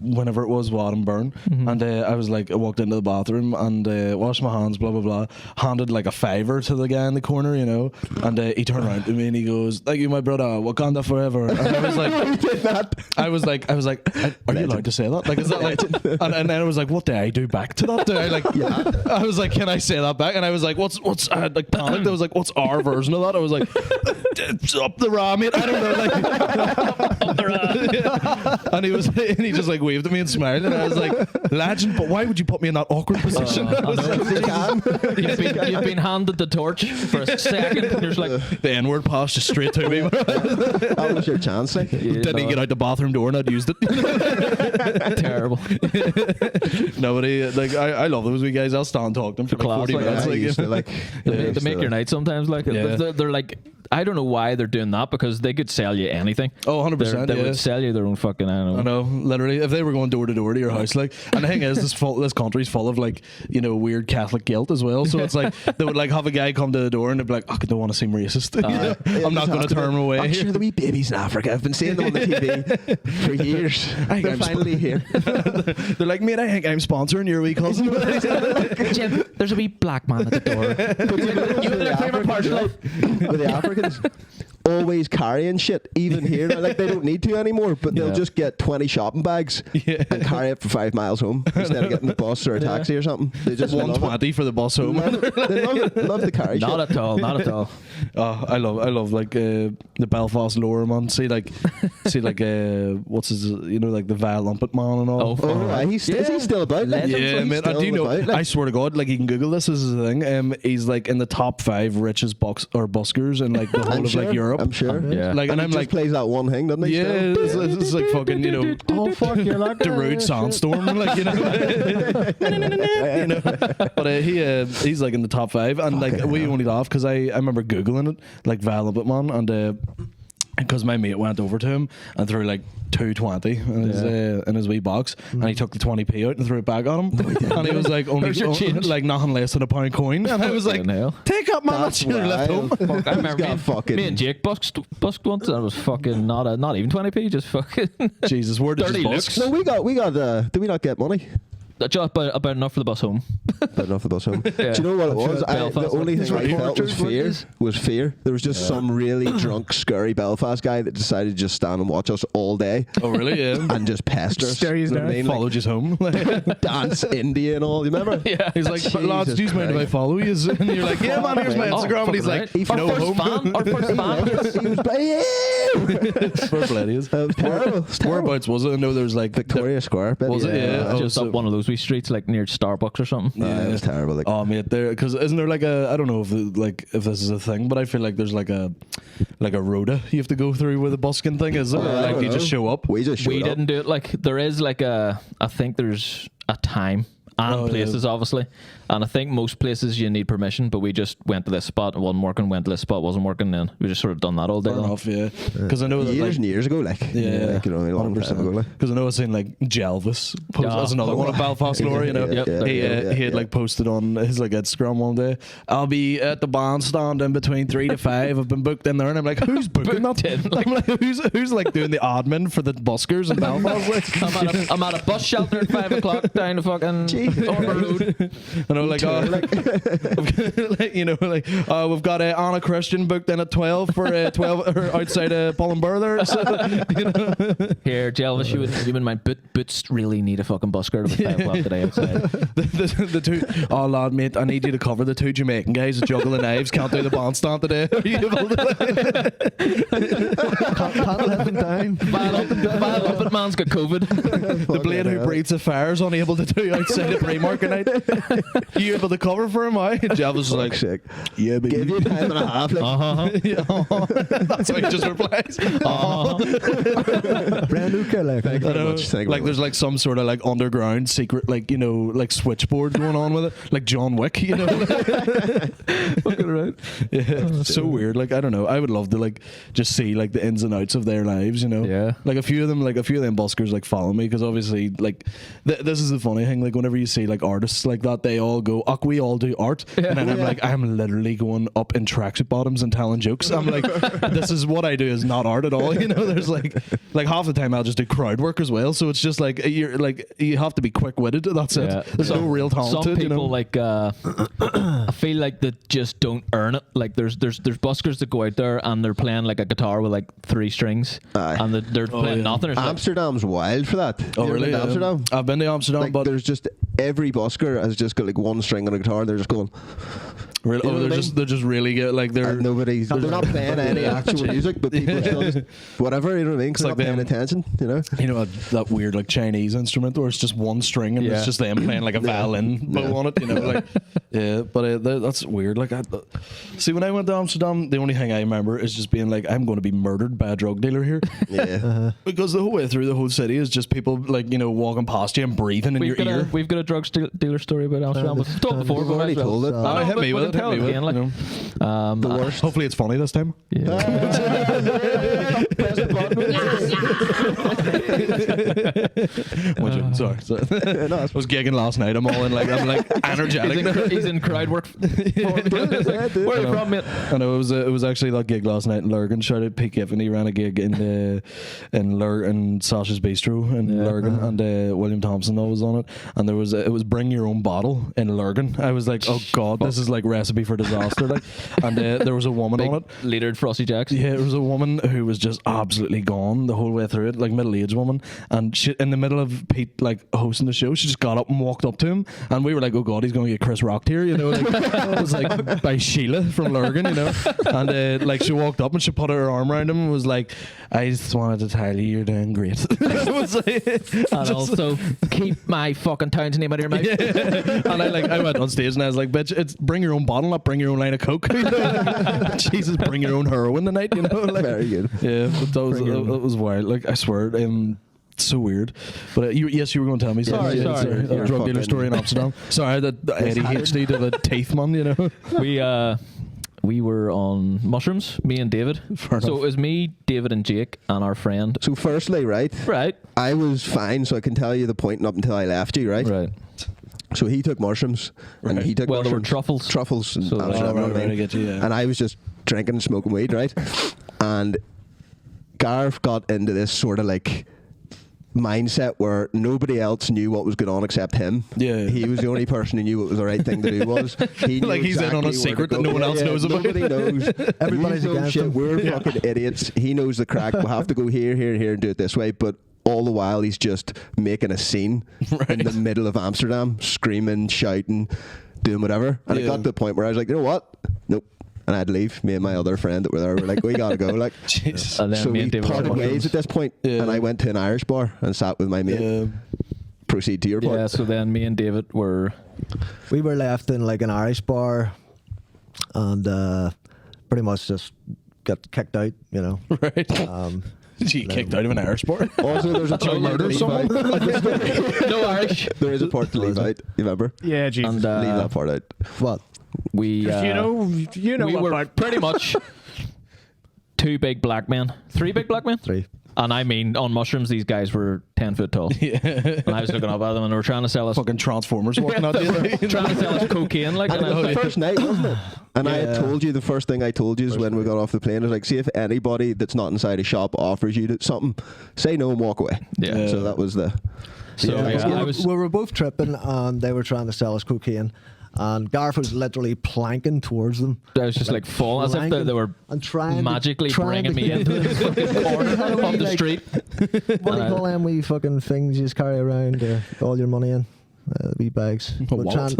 Whenever it was Burn, and I was like, I walked into the bathroom and washed my hands, blah blah blah. Handed like a $5 to the guy in the corner, you know, and he turned around to me and he goes, "Thank you, my brother. Wakanda forever." And I was like,
You did that.
I was like, are you allowed to say that? Like, is that like? And then I was like, what do I do back to that? Do I like? Yeah. I was like, can I say that back? And I was like, what's I had like panicked. I was like, what's our version of that? I was like, it's up the ram, mate. I don't know, like up the ram. And he just like waved at me and smiled, and I was like, legend. But why would you put me in that awkward position? I was like,
You've been handed the torch for a second and you're just like,
the N-word passed just straight to me.
That was your chance. Like.
Didn't he get out the bathroom door and I'd used it?
terrible.
Nobody like I love those wee guys. I'll stand and talk to them for like
Class,
40
like,
minutes.
I
Like,
used to, like,
They make your night sometimes. Like
Yeah.
they're like, I don't know why they're doing that because they could sell you anything.
Oh, 100%.
They
yeah.
would sell you their own fucking. I don't know.
I know, literally, if they were going door to door to your house, like, and the thing is, this country's full of like, you know, weird Catholic guilt as well. So it's like they would like have a guy come to the door and they'd be like, "Oh, I don't want to seem racist. You know, I'm not going to turn him away."
I'm sure the wee babies in Africa. I've been seeing them on the TV for years. They're finally here.
They're like, "Mate, I think I'm sponsoring your wee cousin."
Jim, there's a wee black man at the door.
You
their favourite part of life.
With the Africans always carrying shit, even here. Like they don't need to anymore, but they'll just get 20 shopping bags and carry it for 5 miles home instead of getting the bus or a taxi or something. They just love
120 for the bus home.
it. They love it. Love the carry
Not
shit.
at all. Not at all.
Oh, I love like the Belfast lore man. See like what's his, you know, like the Val Lumpet man and all.
Oh,
Oh, right. Is he still about? Like,
Yeah,
he's
man. I
still
do know.
about, like.
I swear to God, like you can Google this. This is the thing. He's like in the top 5 richest buskers in like the whole
I'm
of
sure,
like Europe.
I'm sure.
Yeah.
Like, and
he
I'm
just
like,
plays that one thing, doesn't he?
yeah,
still?
it's like fucking, you know,
Oh fuck, you're like
Darude Sandstorm, like, you know. You know. But he's like in the top 5, and like we only laugh because I remember googling it, like Val Lumpet man, and because my mate went over to him and threw like 220 in his wee box, and he took the 20p out and threw it back on him, and he was like, only
Where's your change?
like nothing less than a £1 coin, and I was like,
Fucking hell.
take up, man, that's your left home.
Fuck, I remember
got fucking-
me and Jake busked once and it was fucking not even 20p, just fucking
Jesus, where did
Dirty
you
looks.
busk?
No, we got. Did we not get money?
just about enough for the bus home.
But enough of the bus home.
Yeah.
Do you know what it
I'm sure
was? The
Belfast
only
was
thing I felt was
reporters,
fear.
weren't
There was just some really drunk, scary Belfast guy that decided to just stand and watch us all day
Oh, really? Yeah.
and just pester us.
Stare you
You know what I
down.
mean?
Followed you home.
Like, dance India and all. You remember?
Yeah.
He's like, "But lads, do you mind if I follow you?" And you're like, "Yeah, man, here's my
Oh,
Instagram." And he's
fucking
like,
right.
"No
Our first
home."
fan. Our first fan.
He was playing.
For bloody is.
It was terrible. It was terrible.
Whereabouts was it? I know there's like
Victoria Square.
Was it? Yeah.
Just
Oh,
up one of those wee streets like near Starbucks or something.
It was terrible. Like,
Oh, mate, there, because isn't there like a, I don't know if this is a thing, but I feel like there's like a rota you have to go through with a busking thing, is there? Or
I
like
don't
you just
know.
show up?
we just showed
We
up.
didn't do it. Like there is like I think there's a time and
Oh, yeah.
places obviously, and I think most places you need permission, but we just went to this spot, it wasn't working, went to this spot, wasn't working, then we just sort of done that all day
Fair
long.
enough, yeah. Because I know that
Years
like,
and years ago, like,
yeah,
like, you know, a long time ago, like.
Because I know I've seen like Jelvis post
Yeah.
as another one of Belfast lore, you know.
Yeah, yeah,
he
yeah,
he had like posted on his like Instagram one day, "I'll be at the bandstand in between 3 to 5. I've been booked in there," and I'm like, "Who's booking that?"
Booked in, like-
I'm like, "Who's like doing the admin for the buskers in Belfast?" Like,
I'm at a bus shelter at 5 o'clock down the fucking Ormer Road.
and know, like, like, you know, like, we've got Anna Christian booked in at 12 for 12 or outside Bullingbur there. So, you know.
Here, Jelvis, you wouldn't mind. Boots really need a fucking busker at 5 o'clock today outside.
the two, oh lad, mate, I need you to cover the two Jamaican guys that juggle the knives. Can't do the bandstand today. Are you able to?
Can't let them down.
Bad up it, man's got COVID.
The blade who breathes the fires unable to do outside of Primark night. You able to cover for him? I Jelvis was like,
Sick.
yeah, but
Give you time and a half. Like,
That's how he just replies.
Brand new car,
Thank you
I
very
know,
much. Thank you
like
very
there's
much.
like some sort of like underground secret, like, you know, like switchboard going on with it, like John Wick, you know. Fucking right. Yeah, it's so weird. Like, I don't know. I would love to like just see like the ins and outs of their lives, you know.
Yeah.
Like a few of them buskers like follow me because obviously like this is the funny thing. Like whenever you see like artists like that, they all go, "Oh, we all do art," and then I'm like, I'm literally going up in tracksuit bottoms and telling jokes. I'm like, this is what I do is not art at all. You know, there's like half the time I'll just do crowd work as well. So it's just like you have to be quick witted. That's it.
Yeah.
There's no real talent
Some
to it.
people
You know?
like I feel like they just don't earn it. Like there's buskers that go out there and they're playing like a guitar with like 3 strings, and they're playing nothing. It's like,
Amsterdam's wild for that.
Oh,
You ever
really?
been to Amsterdam?
I've been to Amsterdam,
Like,
but
there's just every busker has just got like one string on a guitar and they're just going.
really,
You know what I mean?
they're just really good. Like they're
And nobody's. They're not playing any actual music, but people are still just whatever. You know what I mean? Because
It's like
they're not paying
them-
attention. You know.
you know that weird like Chinese instrument where it's just one string and
Yeah.
it's just them playing like a violin bow on it, you know, like yeah. But that's weird. Like see, when I went to Amsterdam, the only thing I remember is just being like, I'm going to be murdered by a drug dealer here,
Yeah.
because the whole way through the whole city is just people like, you know, walking past you and breathing in your ear.
we've got a drug dealer story about Amsterdam. We've talked before.
We've
but
already
might as well.
told it.
Ah, hit
but
me
we
with
can
it.
tell
Hit me with
again,
it.
like,
You know.
The worst.
Hopefully it's funny this time. Sorry. I was gigging last night. I'm like energetic.
He's in crowd work. Where are you from, mate?
I know it was actually that gig last night in Lurgan. Shout out Pete Giffen. He ran a gig in Sasha's Bistro in Lurgan, and William Thompson was on it. And it was bring your own bottle in Lurgan. I was like, oh god, this is like recipe for disaster. Like, and there was a woman on it.
Leadered Frosty Jacks.
Yeah, there was a woman who was just absolutely gone the whole way through it, like middle-aged woman, and she, in the middle of Pete like hosting the show, she just got up and walked up to him, and we were like, oh god, he's going to get Chris rocked here, you know, like it was like by Sheila from Lurgan, you know, and like she walked up and she put her arm around him and was like, I just wanted to tell you you're doing great. It was like,
And also, keep my fucking town's name out of your mouth.
yeah. And I went on stage and I was like, bitch, it's bring your own bottle, not bring your own line of coke. You know? Jesus, bring your own heroin tonight, you know. Like,
Very good.
yeah, but that was wild. Like, I swear, it's so weird. But you were going to tell me
Sorry.
a drug dealer story in Amsterdam. Sorry, that ADHD to the teeth, man, you know.
We were on mushrooms, me and David.
Fair
So
enough.
it was me, David, and Jake, and our friend.
So firstly, right,
Right.
I was fine, so I can tell you the point up until I left you, right?
Right.
So he took mushrooms, and
Right.
he took
Well, there were
mushrooms.
truffles.
And
So,
Amsterdam,
right,
you know what I
right,
mean?
I get you, yeah.
And I was just drinking and smoking weed, right? And Garth got into this sort of like mindset where nobody else knew what was going on except him.
Yeah.
He was the only person who knew what was the right thing to do was. He knew
Like he's in on a
exactly where
secret
to
that no
go.
one else knows about.
Nobody knows.
Everybody's
We know
against
shit.
him.
We're fucking idiots. He knows the crack. We'll have to go here, here, here and do it this way. But all the while he's just making a scene in the middle of Amsterdam, screaming, shouting, doing whatever. And it got to the point where I was like, you know what? Nope. And I had to leave. Me and my other friend that were there were like, we gotta go. Like,
Jesus.
And then
so
me
we
and David
parted
were on
ways
mushrooms.
at this point,
Yeah.
and I went to an Irish bar and sat with my mate. Proceed to your part.
Yeah, so then me and David were...
We were left in like an Irish bar, and pretty much just got kicked out, you know.
Right. She kicked out of an Irish bar.
Also, there's a part to
murdered
leave
someone?
out.
No Irish.
There is a part to leave out. You remember?
Yeah, Jesus.
And
Leave that part out.
What?
we...
you know
we
what
were
part.
pretty much 2 big black men. 3 big black men?
3.
And I mean, on mushrooms, these guys were 10 foot tall. And I was looking up at them and they were trying to sell us...
Fucking Transformers walking out the other.
trying to sell us cocaine, like...
And
And I
it was
was
the
like,
first night, wasn't it? And I had
Yeah.
told you, the first thing I told you is when we got off the plane, I was like, see if anybody that's not inside a shop offers you something, say no and walk away.
Yeah.
So that was the...
so,
Yeah,
yeah, I was...
we were both tripping, and they were trying to sell us cocaine, And Gareth was literally planking towards them.
I was just like falling as if they were
and trying
magically
trying
bringing me into the fucking corner of the street.
What do you call them wee fucking things you just carry around all your money in? Wee bags.
What?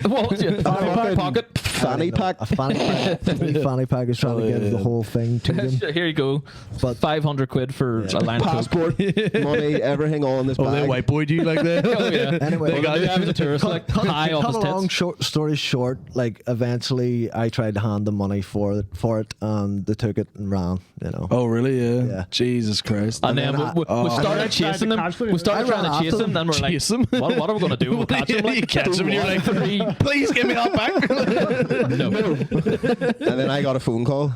What? Yeah. Pocket.
Fanny pack.
A fanny pack. Wee fanny pack is trying to give the whole thing to them.
Here you go.
But
500 quid for a line of
Passport, money, everything all in this
Oh,
bag.
they white boyed you like that?
Oh yeah.
Anyway,
They got I was a tourist, like high off
cut
his
a long
tits.
story short, like eventually I tried to hand them money for it, and they took it and ran. You know.
Oh, really? Yeah.
Yeah.
Jesus Christ.
And then we started chasing them. We started trying to chase them. Then we're like,
Chase them?
what are we going to do? We'll catch them.
You catch them and you're like, please give me that back.
No.
And then I got a phone call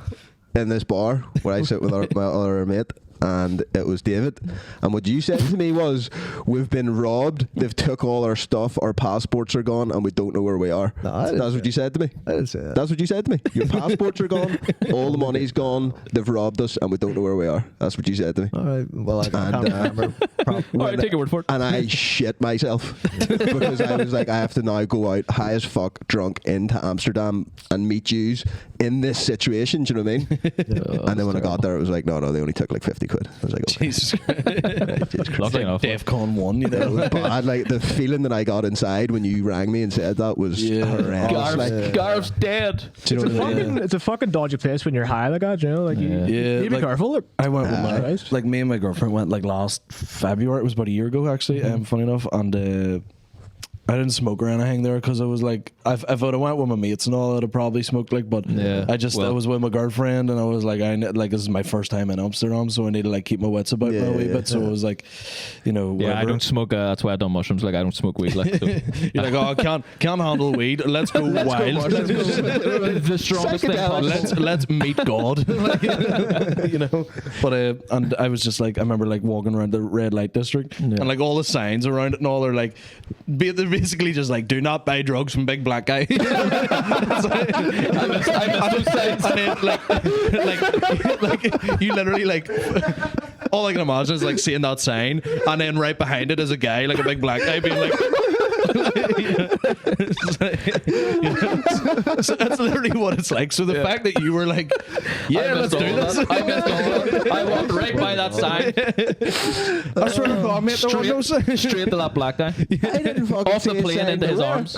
in this bar where I sit with my other mate, and it was David. And what you said to me was, we've been robbed, they've took all our stuff, our passports are gone, and we don't know where we are.
No, I didn't
That's what you said to me.
I didn't say that.
That's what you said to me. Your passports are gone, all the money's gone, they've robbed us, and we don't know where we are. That's what you said to me.
All right. Well, I can't
And,
remember.
All right, take your word for it.
And I shit myself because I was like, I have to now go out high as fuck, drunk, into Amsterdam and meet yous in this situation. Do you know what I mean? And then when I got there, it was like, no, they only took like 50 quid. I was like, okay.
Jesus Christ.
Lucky enough.
DEFCON 1, you
It
know.
was bad. Like the feeling that I got inside when you rang me and said that was horrendous. Like,
Garth's dead.
Do you know what I mean?
It's a fucking dodgy place when you're high like that, you know? Like,
Yeah.
Yeah,
you be
like,
careful.
I went with my,
Christ.
like me and my girlfriend went like last February. It was about a year ago actually. Funny enough, and I didn't smoke or anything there because I was like, if I'd have went with my mates and all, I'd have probably smoked. Like, but
Yeah,
I was with my girlfriend, and I was like, this is my first time in Amsterdam, so I need to like keep my wits about me a wee bit. So I was like, you know,
Yeah, I
whatever.
don't smoke. That's why I done mushrooms. Like I don't smoke weed. Like so.
You're like, oh, can't handle weed. Let's go wild.
The strongest thing possible.
Let's meet God. You know. But and I was just like, I remember like walking around the red light district, and like all the signs around it and all are like, they're basically just like, do not buy drugs from big black guy. Like you literally like, all I can imagine is like seeing that sign, and then right behind it is a guy, like a big black guy, being like. So that's literally what it's like. So the fact that you were like, yeah, let's do this.
I missed all that. I walked right by that sign.
I swear to God, mate, there was no sign.
Straight to that black guy.
I didn't fucking
Off the
see a
plane
sign
into his
nowhere.
arms.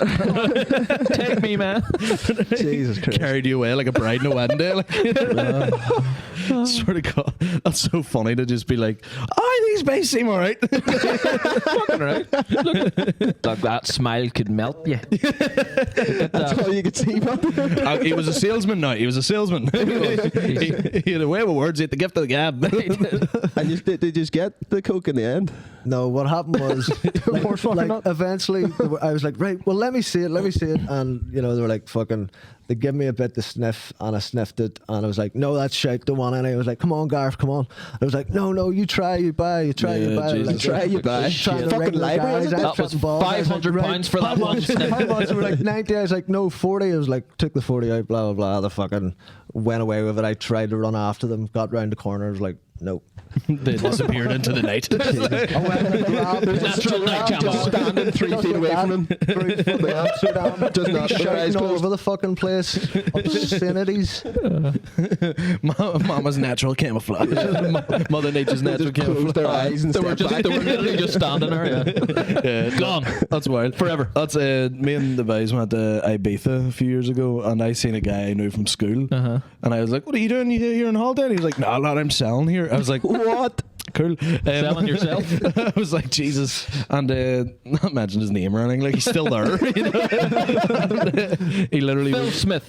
Take me, man.
Jesus Christ.
Carried you away like a bride in a wedding day. Like, swear to God, that's so funny to just be like, oh, these bays seem alright.
Fucking right. Look, like that smile could melt you.
That's all you could see, man.
He was a salesman now. He was a salesman. he had a way with words. He had the gift of the gab.
And did you just get the coke in the end?
No, what happened was, like eventually, I was like, right, well, let me see it, and you know, they were like, fucking, they give me a bit to sniff, and I sniffed it, and I was like, no, that's shite, don't want any. I was like, come on, Garth, come on. I was like, no, you try, you buy, you buy.
Jesus.
Like,
Try, you buy.
trying to
Fucking
regular
library,
guys,
isn't it?
I was
That was
tripping balls. I was like,
£500 for that one sniff.
How much? They were like 90. I was like, no, 40. I was like, took the 40 out, blah, blah, blah. They fucking went away with it. I tried to run after them, got round the corner, I was like, nope.
They disappeared into the night.
I went and grabbed
Natural night camo.
Just standing 3 feet away from him.
Through fucking Amsterdam,
Does not
shouting
eyes
all
closed.
over the fucking place, obscenities.
Mama's natural camouflage. Mother Nature's natural
Just closed their
camouflage.
eyes and
They were
stepped back.
literally just standing there. Yeah. Gone.
That's wild.
Forever.
That's me and the boys went to Ibiza a few years ago, and I seen a guy I knew from school, and I was like, "What are you doing? You here on holiday?" And he was like, "No, lad, I'm selling here." I was like,
What?
Cool.
Selling yourself?
I was like, Jesus. And not mention his name or anything, like he's still there. You know? He literally
Phil
was,
Smith.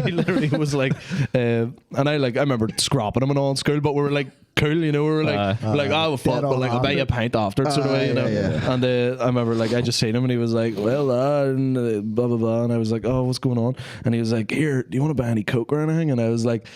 he literally was like, and I remember scrapping him and all in school, but we were like, cool, you know, we were like, oh, fuck, but like, I'll buy you a pint after it, sort of way, you know.
yeah.
And I remember, like, I just seen him and he was like, well, and blah, blah, blah. And I was like, oh, what's going on? And he was like, here, do you want to buy any Coke or anything? And I was like,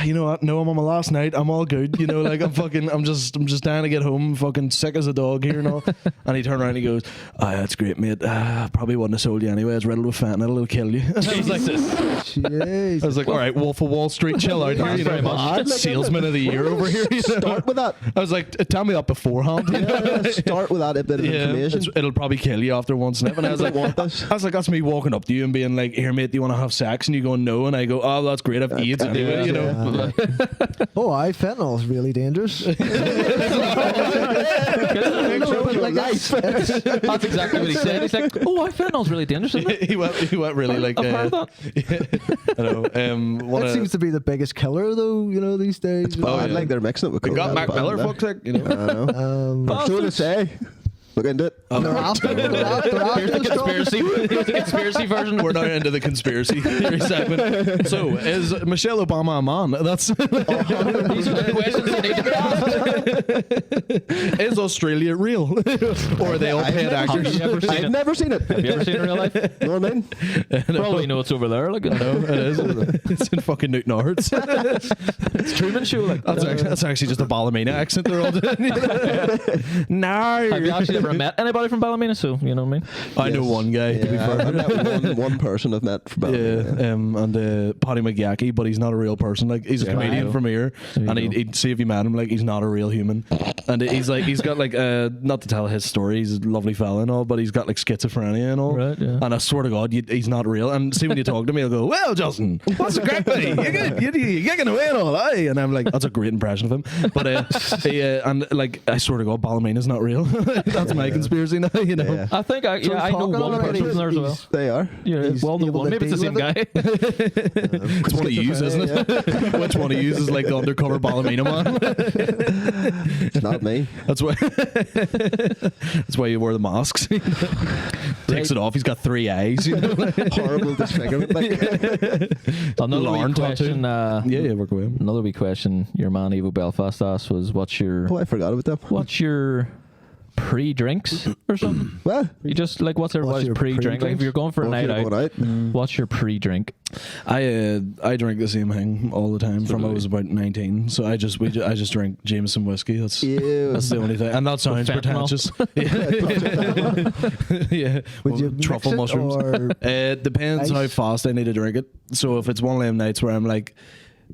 you know what? No, I'm on my last night. I'm all good. You know, like I'm just dying to get home. Fucking sick as a dog here and all. And he turned around and he goes, that's great, mate. Probably wouldn't have sold you anyway. It's riddled with fentanyl. It'll kill you. I was like,
Jesus.
I was like, all right, Wolf of Wall Street, chill out here. You know,
much.
salesman of the year over here. You know?
Start with that.
I was like, tell me that beforehand. You know?
Start with that bit of information.
It'll probably kill you after one sniff. And I was like, that's me walking up to you and being like, here, mate, do you want to have sex? And you go, no. And I go, oh, that's great. I've AIDS anyway. You know.
Fentanyl's really dangerous.
That's exactly what he said. He's like, fentanyl's really dangerous, isn't it?
he went really like.
I've heard that.
I know.
That seems to be the biggest killer, though. You know, these days.
I'd like they're mixing it with.
They got Mac Miller, fuck's sake. You know.
I know. So to say. Look into it.
Here's
the conspiracy. Here's the conspiracy version.
We're now into the conspiracy theory segment. So, is Michelle Obama a man? That's
These are the questions that need to be asked.
Is Australia real, or are they all paid actors?
I've never seen it.
Have you ever seen it in real life?
You know what I mean?
Probably know it's over there. Like,
No, it is. It's in fucking Newton Arts.
it's Truman Show. Like,
That's actually just a Ballymena accent they're all doing. No.
have you actually ever met anybody from Ballymena? So you know what I mean.
I know one guy. To be fair.
I've met one person I've met from Ballymena.
And Paddy McGacky, but he's not a real person. Like he's a comedian from here, and he'd see if you met him. Like he's not a real human, and he's got like not to tell his story. He's a lovely fella and all, but he's got like schizophrenia and all.
Right, yeah.
And I swear to God, he's not real. And see when you talk to me, he'll go, "Well, Justin, what's the crack, buddy? You're good. You're kicking away and all, aye?" And I'm like, "That's a great impression of him." But and like I swear to God, Ballymena's not real. That's my conspiracy now. You know.
Yeah.
I think I know one person from there as well.
They are.
Yeah, well, no one. Maybe it's the same guy.
It's one of yous, isn't it? Which one of yous is like the undercover Ballymena man?
It's not me.
That's why. That's why you wear the masks. Takes it off. He's got 3 eyes. You know?
Horrible disfigurement.
Another wee question.
Yeah, work away.
Another wee question. Your man Evo Belfast asked was, "What's your
I forgot about that.
what's your pre-drinks or something?"
Well,
You just like what's everybody's
your
pre-drink? Like if you're going for a night out, what's your pre-drink?
I drink the same thing all the time from I was about 19. So I just drink Jameson whiskey. That's the only thing. And that sounds pretentious. Yeah.
Would you
Truffle
mix it
mushrooms.
or
It depends how
ice?
fast I need to drink it. So if it's one of them nights where I'm like,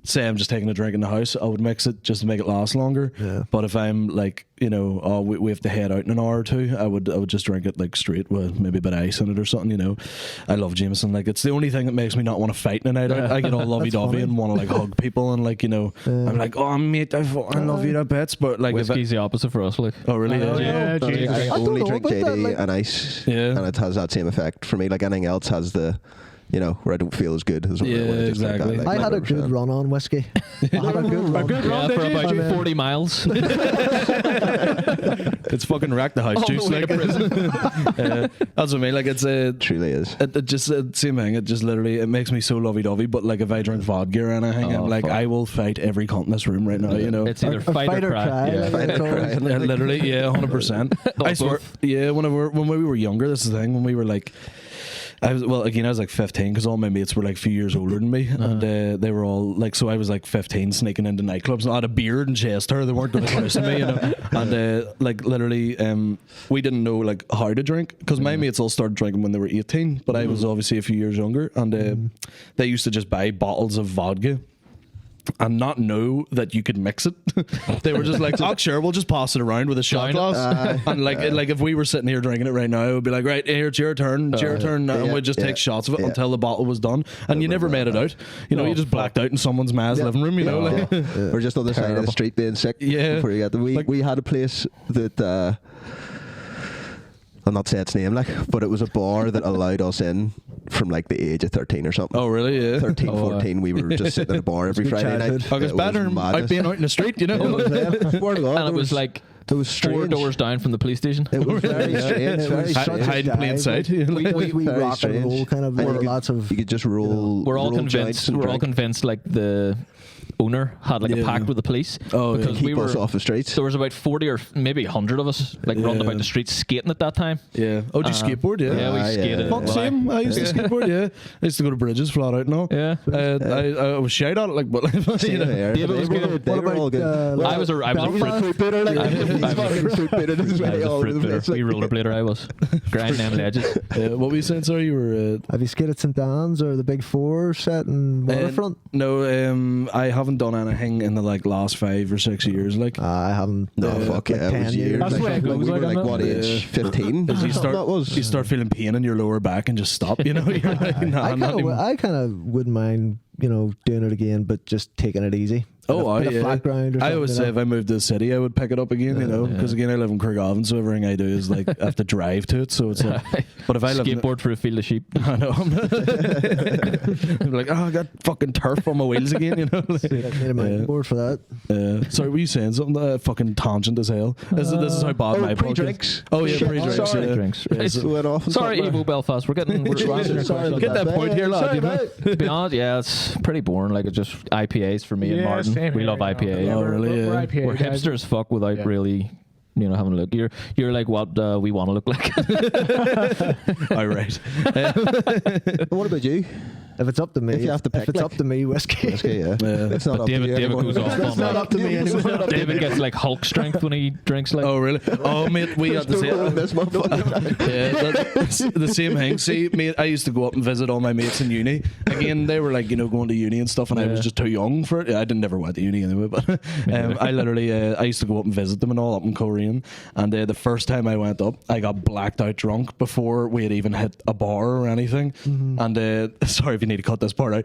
say I'm just taking a drink in the house, I would mix it just to make it last longer.
Yeah.
But if I'm like, you know, we have to head out in an hour or two, I would just drink it like straight with maybe a bit of ice in it or something, you know. I love Jameson. Like it's the only thing that makes me not want to fight in a night out. I get all lovey-dovey and want to like hug people and like, you know, I'm like, oh mate, I love you to bits, but like
Whiskey's the opposite for us. Like,
oh really?
Yeah, geez.
I only
know
drink
about that,
JD
like-
and ice,
Yeah.
and it has that same effect for me. Like anything else has the, you know, where I don't feel as good as when I just
exactly.
drink that,
I had a good
100%.
run on whiskey. I had a good run.
yeah, for about
you?
40 miles.
It's fucking rack the house
On the
juice.
way
Like
to prison.
that's what I mean. Like it's
Truly is.
it just same thing. It just literally it makes me so lovey-dovey. But like if I drink vodka or anything, I'm like
fuck.
I will fight every cunt in this room right now. You know.
It's either
Or
fight or cry.
like
Fight
it's
or
always-
cry.
Literally, yeah, 100%. I swear, yeah. When we were younger, this is the thing. When we were like, I was like 15 because all my mates were like a few years older than me, and they were all like, so I was like 15 sneaking into nightclubs. And I had a beard and chest hair. They weren't going to question me, you know. And like literally, we didn't know like how to drink because my mates all started drinking when they were 18, but I was obviously a few years younger, and they used to just buy bottles of vodka and not know that you could mix it. They were just like, oh sure, we'll just pass it around with a shot glass. And like if we were sitting here drinking it right now, it would be like, right, here, it's your turn, and we'd just take shots of it until the bottle was done. And you never made it out. You know, you just blacked out in someone's man's living room, you know. Like,
We're just on the side of the street being sick.
Yeah.
Before you get we had a place that I'll not say its name, like, but it was a bar that allowed us in from like the age of 13 or something.
oh really? Yeah.
13, 14, we were just sitting in a bar every
Good
Friday night.
childhood.
It's better out being out in the street, you know.
Swear to God,
And it was like
it was
4
strange.
doors down from the police station.
It was very strange.
It
Very
was
strange.
such a
Hide in plain
dive.
sight.
We
Very
rock and
strange.
roll kind of
And you could-
lots of.
You could just roll.
We're all
roll joints
convinced.
and
We're all
drink.
convinced. Like the owner had like a pact with the police.
Oh,
because
keep us off the streets.
There was about 40 or maybe 100 of us like running about the streets skating at that time.
Yeah. Oh, do you skateboard? Yeah.
Yeah, we skated.
Fuck, same. I used to skateboard. Yeah. I used to go to Bridges flat out now.
Yeah.
I was shite at it, like, but you know.
David was good.
They were all good.
I was a fruit
booter. Like,
I was a
fruit booter his way all over the place.
We rollerblader. I was grinding them ledges.
What were you saying? Sorry, you were.
Have you skated St. Anne's or the Big Four set in Waterfront?
No, I haven't done anything in the like last 5 or 6 years. Like,
I haven't.
No, fuck
like
it. It
10
was
years.
years.
That's the way it goes,
We were
like,
like what age? 15.
you start feeling pain in your lower back and just stop. You know, you're like, nah,
I kind of wouldn't mind, doing it again, but just taking it easy. Bit of flat ground or
I always
something,
say if I moved to the city, I would pick it up again, because again, I live in Craigavon, so everything I do is like I have to drive to it. So it's like, but if I live
skateboard for a field of sheep.
I know. I'm like, I got fucking turf on my wheels again, you know.
I need a mountain board for that.
Sorry, were you saying something? Fucking tangent as hell. This is how bad my
pre-drinks.
podcast. Oh yeah,
Shit,
pre-drinks.
sorry.
Drinks.
Yeah, so-
Went off and
Sorry,
stuff,
Evo Belfast. We're
Sorry about
Get that point here, lad.
Sorry,
You know?
mate.
to be honest, yeah, it's pretty boring. Like it's just IPAs for me and
Yeah,
Martin.
same
We
here,
love
you know.
IPA.
Oh, really?
We're IPA
We're
guys.
hipster as fuck without really, having a look. You're like what we want to look like.
All right.
What about you?
If it's up to me,
If you have to pick,
if it's
like-
up to me, whiskey.
Okay, yeah. It's not
But
up to you
David
anymore.
goes off
It's
on
not
like,
up to me anymore.
David gets like Hulk strength when he drinks. Like,
Oh really? Oh mate, we had the same.
This motherfucker.
Yeah, the same thing. See, mate, I used to go up and visit all my mates in uni. Again, they were like, going to uni and stuff, and I was just too young for it. Yeah, I never went to uni anyway, but I literally, I used to go up and visit them and all up in Korean. And the first time I went up, I got blacked out drunk before we had even hit a bar or anything. And sorry if you need to cut this part out,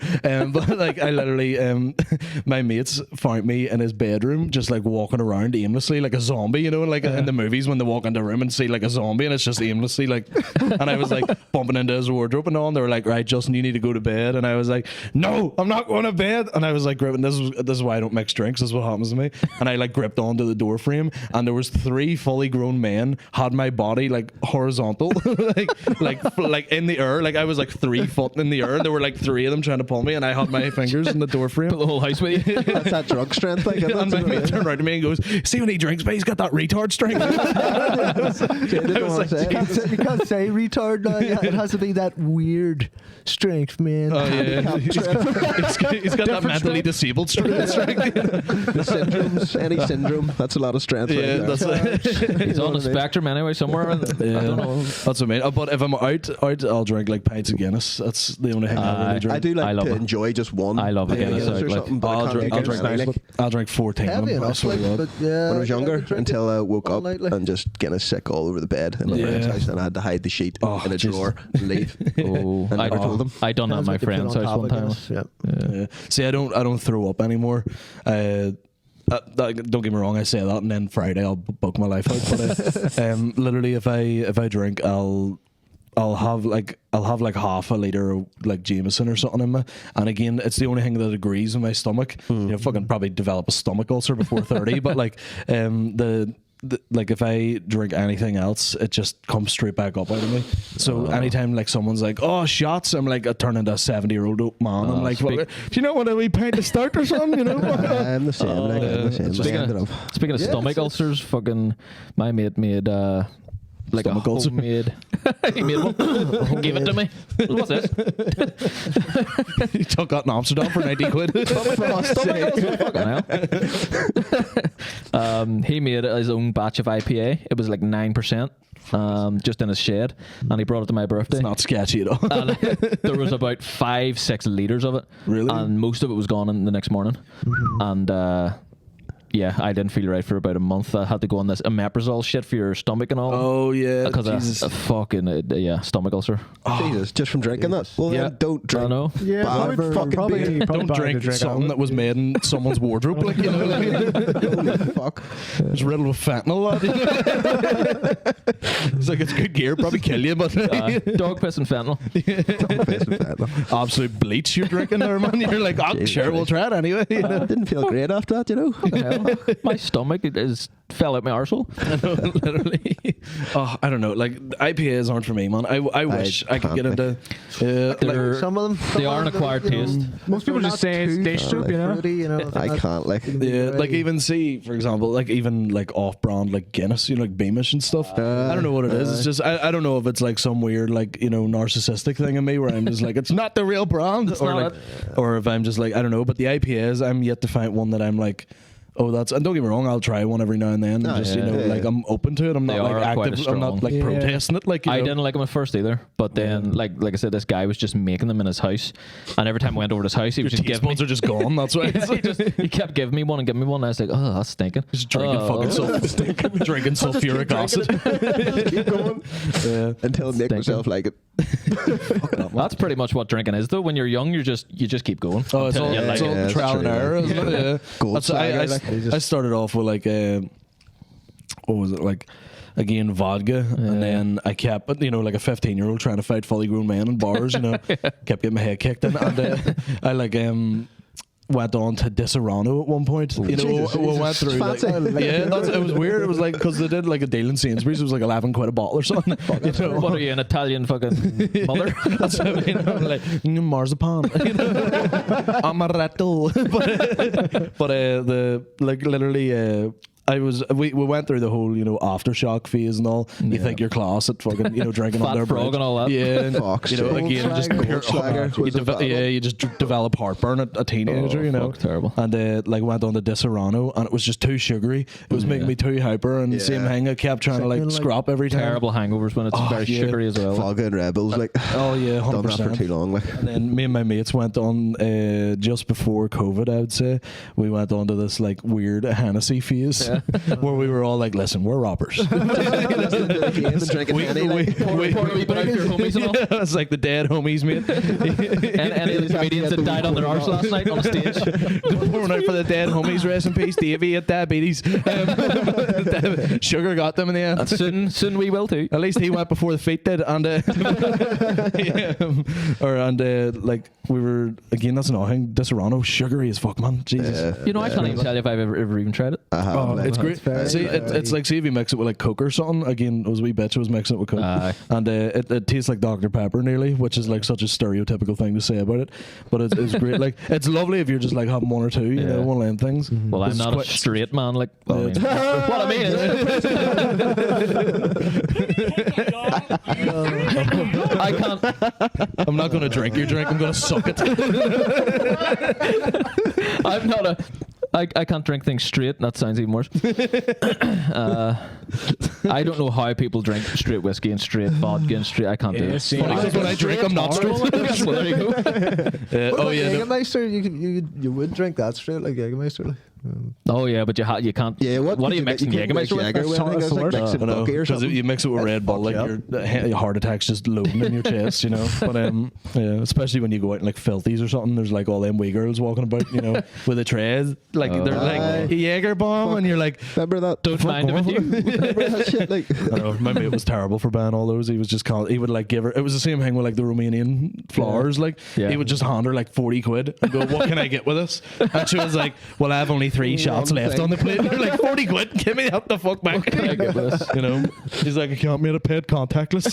but like I literally, my mates found me in his bedroom just like walking around aimlessly like a zombie, like in the movies when they walk into a room and see like a zombie and it's just aimlessly like, and I was like bumping into his wardrobe and all, and they were like, right, Justin, you need to go to bed, and I was like, no, I'm not going to bed, and I was like gripping, this is why I don't mix drinks, this is what happens to me, and I like gripped onto the door frame, and there was 3 fully grown men had my body like horizontal, like in the air, like I was like 3 foot in the air, and there were like 3 of them trying to pull me, and I had my fingers in the door frame.
put the whole house with you.
That's that drug strength. Like,
And my mate turned around to me and goes, see when he drinks, but he's got that retard strength. I was like,
You can't say retard now. It has to be that weird strength, man.
oh yeah, he's got that mentally disabled strength.
The syndromes, any syndrome, that's a lot of strength.
Yeah,
right there.
that's
He's on the spectrum anyway somewhere. I don't know.
that's what I mean. But if I'm out, I'll drink like pints of Guinness. That's the only thing I really drink.
I do
I
like
love
to
it.
enjoy just one.
I love a Guinness,
or
like,
something, but I
I'll
can't
drink,
get Guinness.
I'll drink 14 of
Heavy
them. I
enough,
swear to God.
but yeah.
When I was younger, until I woke
all
up
night, like.
and just Guinness sick all over the bed in my
Yeah.
friend's house, and I had to hide the sheet
Oh,
in a
Jesus.
drawer and leave.
Oh,
I never told them.
I done that at my friend's house one time.
Yeah.
Yeah. See, I don't throw up anymore. Don't get me wrong, I say that, and then Friday I'll bug my life out. But literally, if I drink, I'll have like half a litre of like Jameson or something in me, and again, it's the only thing that agrees with my stomach. Fucking probably develop a stomach ulcer before 30, but like like if I drink anything else, it just comes straight back up out of me. So anytime like someone's like, "Oh, shots," I'm like, I turn into a 70-year-old man. I'm like, well, do you know what a wee pint to start or something?
I'm the same. I'm the same.
Speaking of stomach ulcers, fucking my mate made like
Stomach
a
ulcer?
homemade. He made one. Gave it to me. What's this?
You took that in Amsterdam for 90 quid.
He made his own batch of IPA. It was like 9%, just in his shed, and he brought it to my birthday.
It's not sketchy at all.
And there was about 5-6 liters of it.
Really?
And most of it was gone in the next morning. And yeah, I didn't feel right for about a month. I had to go on this omeprazole shit for your stomach and all.
Oh yeah,
Because
Jesus.
a fucking stomach ulcer.
Jesus, just from drinking that. Well,
Yeah.
then don't drink.
I know.
Yeah,
Bad
probably,
fucking
probably,
beer.
probably
Don't
better to
drink something
out.
that was made in someone's wardrobe. Like,
Holy fuck.
it's riddled with fentanyl. Lad. It's like it's good gear, probably kill you, but
Dog piss and fentanyl.
Don't face with that.
absolute bleach you're drinking there, man. You're like, oh, sure, we'll try it anyway.
I didn't feel great after that, you know.
My stomach fell out my arsehole.
I know, literally. Oh, I don't know. Like IPAs aren't for me, man. I wish I could get into.
They're-
Some of them,
they are an acquired taste.
Most people just say it's dish soup, you know.
Fruity,
I can't like.
Yeah, like even see, for example, like even like off-brand like Guinness, like Beamish and stuff. I don't know what it is. It's just I don't know if it's like some weird like narcissistic thing in me where I'm just like it's not the real brand, or
not
like, or if I'm just like I don't know. But the IPAs, I'm yet to find one that I'm like. Oh, that's and don't get me wrong. I'll try one every now and then. Like I'm open to it. I'm
They
not like
are quite
active. I'm not like protesting it. Like
I didn't like them at first either, but then like I said, this guy was just making them in his house, and every time I went over to his house, he was just giving me.
Teaspoons are just gone. That's why.
He kept giving me one and giving me one. And I was like, oh, that's stinking.
Just drinking drinking sulfuric acid.
Keep going until I make myself like it.
That's pretty much what drinking is, though. When you're young, you just keep going.
Oh, it's
until
all,
you like
it's all
it.
trial and error, isn't it? Yeah.
Gold
That's, I
swagger,
started off with like what was it like? Again, vodka, and then I kept, like a 15-year-old trying to fight fully grown men in bars, kept getting my head kicked in, and I like went on to Disaronno at one point. We went through like, it was weird. It was like because they did like a deal in Sainsbury's. It was like £11 a bottle or something.
What are you, an Italian fucking mother?
That's what I mean. I'm like marzipan, amaretto. but the like literally. We went through the whole aftershock phase and all. You think you're class at fucking drinking
Fat
on their
frog
bread.
and all that.
Yeah, and,
Fox.
again just
Gold swagger was
you just develop heartburn at a teenager.
Fuck, terrible.
And like went on to Disaronno and it was just too sugary. It was making me too hyper and same thing. I kept trying to like scrap every time.
Terrible hangovers when it's very sugary as well.
Vodka and Rebels, like
Oh yeah,
done that for
100%.
too long. Like
And then me and my mates went on just before COVID, I would say. We went on to this like weird Hennessy phase where we were all like, listen, we're robbers.
drinking Henny, like.
Pour a wee bit out for your homies and all.
It's like the dead homies, mate.
And any of the comedians that died on their arse last night on stage.
Pouring out for the dead homies, rest in peace. Davey had diabetes. Sugar got them in the end.
And soon we will too.
At least he went before the feet did, and like we were again. That's another thing. Disaronno, sugary as fuck, man. Jesus.
I can't even tell you if I've ever even tried it.
It's great. See, it's like see if you mix it with like Coke or something. Again, it was a wee bitch. I was mixing it with Coke, and it tastes like Dr Pepper nearly, which is like such a stereotypical thing to say about it. But it's great. Like it's lovely if you're just like having one or two, one of them things.
Well, I'm not a straight man. Like, what I mean is, I can't.
I'm not going to drink your drink. I'm going to suck it.
I'm not a. I can't drink things straight. That sounds even worse. I don't know how people drink straight whiskey and straight vodka and straight. I can't do it.
Because when I drink, I'm not straight.
Well, there you go.
Jägermeister, you would drink that straight like Jägermeister. Like.
Oh yeah, but you can't.
Yeah, what
are you mixing Jägermeister with?
Because you mix it with Red Bull, like your heart attack's just loading in your chest, But especially when you go out in like filthies or something, there's like all them wee girls walking about, with a tray, like they're like Jaeger bomb, and you're like,
remember that?
Don't mind it with you.
Remember that shit? Like,
I know, my mate was terrible for buying all those. He was just he would like give her. It was the same thing with like the Romanian flowers. Like he would just hand her like 40 quid and go, "What can I get with this?" And she was like, "Well, I have only 3 shots left on the plate." And you're like, 40 quid? Give me that the fuck back.
What can I get with this?
He's like, "I can't make a paid contactless."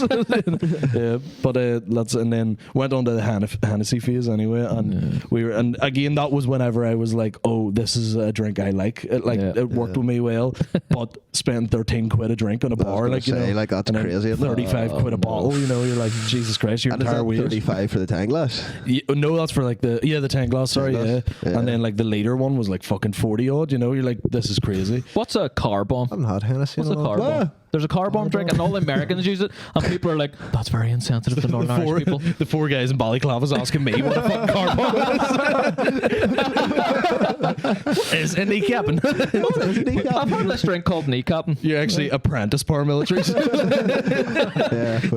But and then went on to the Hennessy phase anyway, and we were, and again that was whenever I was like, "Oh, this is a drink I like." It worked with me well, but spend 13 quid a drink on a bar, like
like that's crazy.
35 quid a bottle. You're like, Jesus Christ, your entire wage.
35 for the tang glass.
No, that's for like the 10 glass. Sorry, yeah. And then like the later one was like fucking 40 odd. You're like, this is crazy.
What's a car bomb?
I haven't had Hennessy.
What's a car bomb? There's a car bomb drink, and all the Americans use it, and people are like, "That's very insensitive to Northern Irish people."
The 4 guys in Ballyclav asking me what a fucking car bomb is. Is kneecapping?
I've heard this drink called kneecapping.
You're actually apprentice paramilitaries.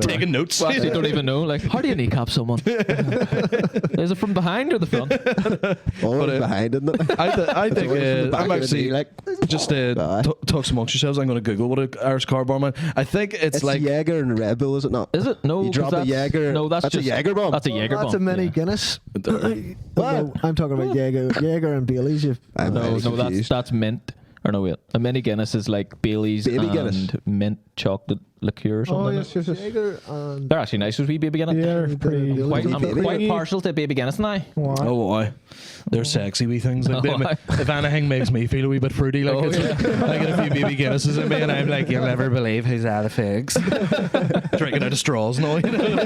Taking notes.
Well, actually, don't even know. Like, how do you kneecap someone? Is it from behind or the front?
Always behind, isn't it?
I think I'm actually
like
just talk amongst yourselves. I'm going to Google what an Irish car bomb is. I think it's like
Jaeger and Red Bull, is it not?
Is it? No,
You drop a Jaeger.
No, that's
a Jaeger bomb.
That's a Jaeger bomb.
That's a mini
yeah.
Guinness. No, I'm talking about Jaeger and Bailey's.
I'm
No,
confused.
that's mint. Or no, wait. A mini Guinness is like Bailey's
Baby
and
Guinness.
mint chocolate liqueur or something.
Oh, yes.
Jaeger and
They're actually nice with wee Baby Guinness.
Yeah, they're pretty.
I'm quite partial to Baby Guinness now.
Wow.
Oh, aye. They're sexy wee things. Like
Oh, aye.
if anything makes me feel a wee bit fruity, like it's I get a few baby Guinnesses in me, and I'm like, you'll never believe who's out of figs. Drinking out of straws now. You know?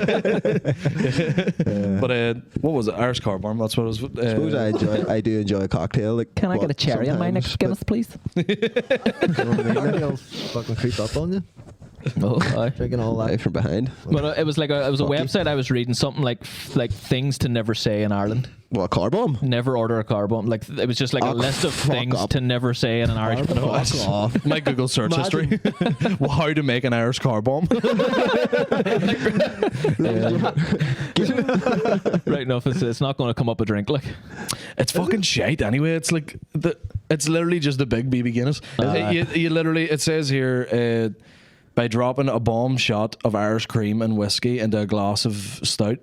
But what was it? Irish car bomb. That's what it was.
I suppose I do enjoy a cocktail. Like,
Can I get a cherry on my
sometimes,
next Guinness, please?
Cocktails fucking creep up on you.
Oh, aye.
Drinking all
but
that.
from behind.
But it was like a website I was reading, something like things to never say in Ireland.
What, car bomb?
Never order a car bomb. Like it was just like a list of
fuck
things
up.
to never say in an Irish.
Fuck off.
My Google search history. How to make an Irish car bomb.
Right enough, it's not going to come up a drink. Like
It's fucking shite anyway. It's like it's literally just a big BB Guinness. You literally, it says here, by dropping a bomb shot of Irish cream and whiskey into a glass of stout.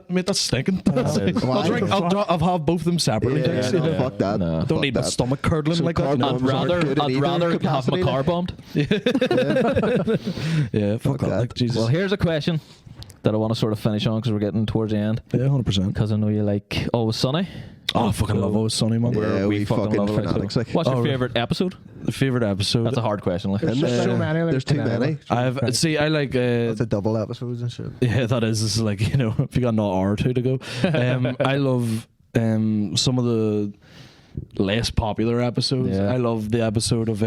Mate, that's stinking. I'll have both of them separately.
Yeah,
thanks,
no,
you know.
fuck that.
No.
Don't
Fuck
need my
that.
stomach curdling
So
like
car
that. No.
bombs aren't good in
I'd
either
rather have
capacity,
my car
like.
bombed.
Yeah, fuck that.
that.
Like, Jesus.
Well, here's a question that I want to sort of finish on because we're getting towards the end.
Yeah, 100%.
Because I know you like Always Sunny.
Oh, I fucking love Always Sunny, man.
Yeah, we fucking
love it.
fanatics. Like.
What's your
Oh,
favorite episode?
The favorite episode.
That's a hard question. Like.
And
So many. Like,
there's too many.
I like.
It's a double episodes and shit.
Yeah, that is. It's like, you know, if you got an hour or two to go. I love some of the less popular episodes.
Yeah.
I love the episode of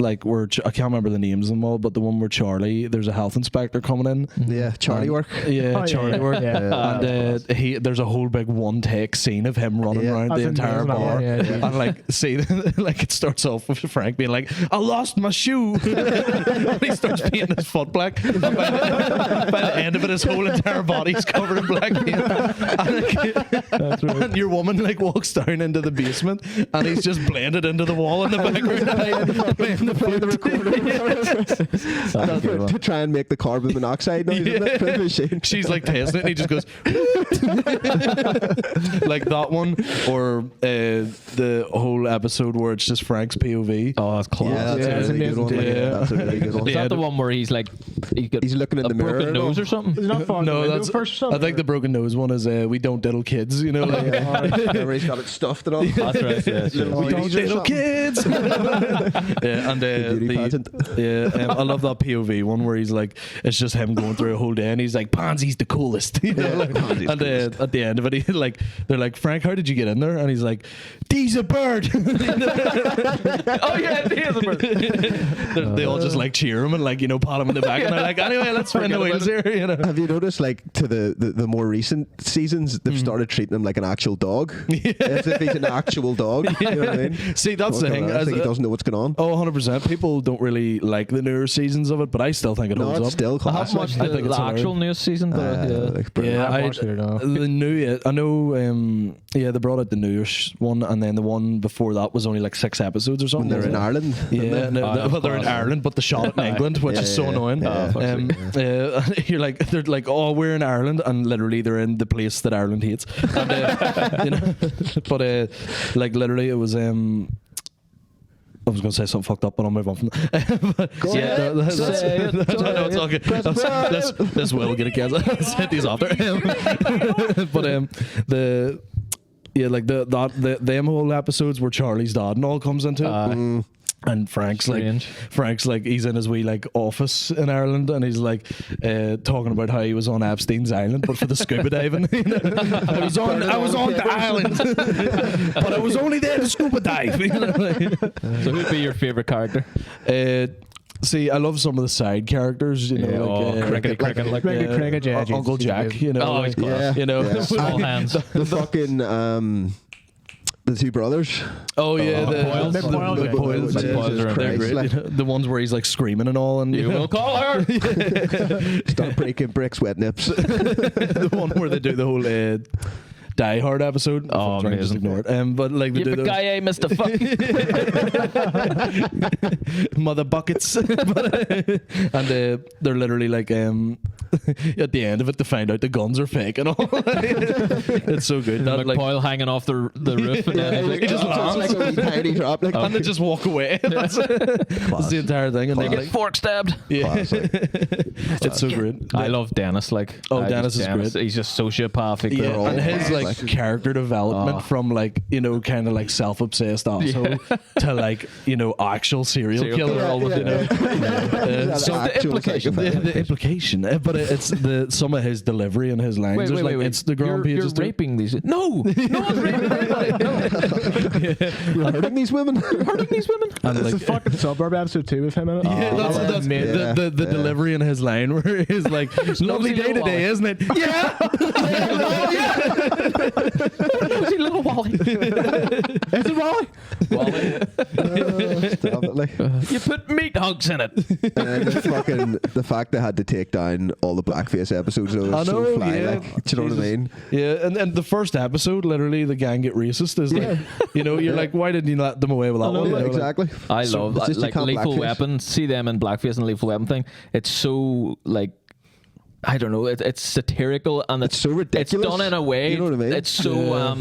like where I can't remember the names of them all, but the one where Charlie, there's a health inspector coming in.
Yeah, Charlie work.
Yeah,
Oh,
Charlie
yeah,
work.
yeah.
And there's a whole big one take scene of him running
Yeah.
around
That's
the entire
amazing,
bar.
yeah, yeah.
And like, see, like it starts off with Frank being like, I lost my shoe. And he starts painting his foot black. And by the end of it, his whole entire body's covered in black paint. And your woman like walks down into the basement and he's just blended into the wall in the background. Playing the recorder.
To try and make the carbon monoxide noise in the machine.
She's like testing it and he just goes like that one, or the whole episode where it's just Frank's POV.
Oh, that's class.
Yeah, that's a really good one.
Yeah.
That's a really good one.
Is that the one where he's like
He's looking in
a
the mirror
broken
and all.
nose or something?
Is it not falling
No,
the window
that's.
first or something?
I think the broken nose one is we don't diddle kids. You know, like
Where he's got it stuffed and all.
That's right. Yes, yes.
we don't diddle kids. Yeah, and
beauty pageant.
I love that POV one where he's like, it's just him going through a whole day, and he's like, Ponzi's the coolest. You know, like,
Ponzi's
and at the end of it, he like, they're like, Frank, how did you get in there? And he's like, D's a bird.
Oh yeah, he is a bird.
They all just like cheer him and like, you know, pat him in the back, and they're like, anyway, let's spin the wheels here. You know.
Have you noticed, like, to the more recent seasons, they've started treating him like an actual dog? As if he's an actual dog. You know what I mean?
See, that's the
Fucking
thing.
hell, I think he doesn't know what's going on.
Oh, 100%. People don't really like the newer seasons of it, but I still think it
No,
holds
it's
up.
still
I
classic.
haven't watched
I
the,
think it's
the actual news season, but
Like, brilliant.
Yeah,
I've watched it, though.
the new. I know. They brought out the newish one, and then the one before that was only like 6 episodes or
When
something.
they're in Ireland.
Yeah, well, they're in Ireland, but the shot in England, which is so annoying. You're like, they're like, oh, we're in Ireland, and literally they're in the place that Ireland hates. And, you know, but like literally, it was. I was going to say something fucked up, but I'll move on from that. It's okay. This will get a guess. Let's hit these after. But them whole episodes where Charlie's dad and all comes into it. And Frank's
Strange.
like he's in his wee like office in Ireland, and he's like talking about how he was on Epstein's island, but for the scuba diving. You know? I was on the island, but I was only there to scuba dive. You know?
So who'd be your favorite character?
See, I love some of the side characters. You know,
Cricket,
Cricket, yeah,
Uncle
Jesus,
Jack.
yeah.
You know,
Oh,
like,
he's class.
you know,
Yeah.
Small hands.
The fucking the two brothers.
Oh yeah,
Boyles.
the
Boyles, yeah.
Boyles,
Jesus
yeah.
Boyles are in there,
Christ,
Great.
like,
You know, the ones where he's like screaming and all, and
You will call her.
start breaking bricks, wet nips.
the one where they do the whole Die Hard episode.
Oh,
Sorry, just
amazing.
ignore it. But like they do those
Yippee-ki-yay, Mr. Fuck.
mother buckets, and they're literally like at the end of it to find out the guns are fake and all. It's so good. That, like,
McPoyle hanging off the roof. And then he's like,
he just
It's
laughs.
like a wee tiny drop. Like,
and they just walk away. That's the entire thing. And
they
then,
get
like,
fork stabbed.
yeah, it's so great.
I love Dennis. Like,
Oh, Dennis is great.
He's just sociopathic.
Yeah,
all
and his like
like-
character development from like, you know, kind of like self-obsessed asshole to like, you know, actual serial killer.
killer, all
You know, so
the
the implication.
the implication, but it's some of his delivery and his lines. There's, like, Instagram
You're
pages. too.
raping these. No one's raping anybody. No.
you're hurting these women.
Hurting these women.
And
It's
like,
the fucking suburb episode 2 with him in it.
yeah, that's
man.
the delivery in his line where he's like, "Lovely day
little
today,
Wally."
isn't it?" Yeah.
Nosy little Wally.
Is it Wally?
Wally.
Stop it, like.
You put meat hunks in it.
And then the fact they had to take down all the blackface episodes, though,
I
was
know,
so fly.
yeah.
Like, do you know what I mean?
Yeah, and the first episode, literally, the gang get racist. Is like, you know, you're like, why didn't you let them away with that one? You know, like-
Exactly.
I
So
love
it's just you
like
can't
Lethal
blackface.
Weapon. See them in blackface and Lethal Weapon thing. It's so like, I don't know. It's satirical and
It's so ridiculous.
It's done in a way.
You know what I mean?
It's so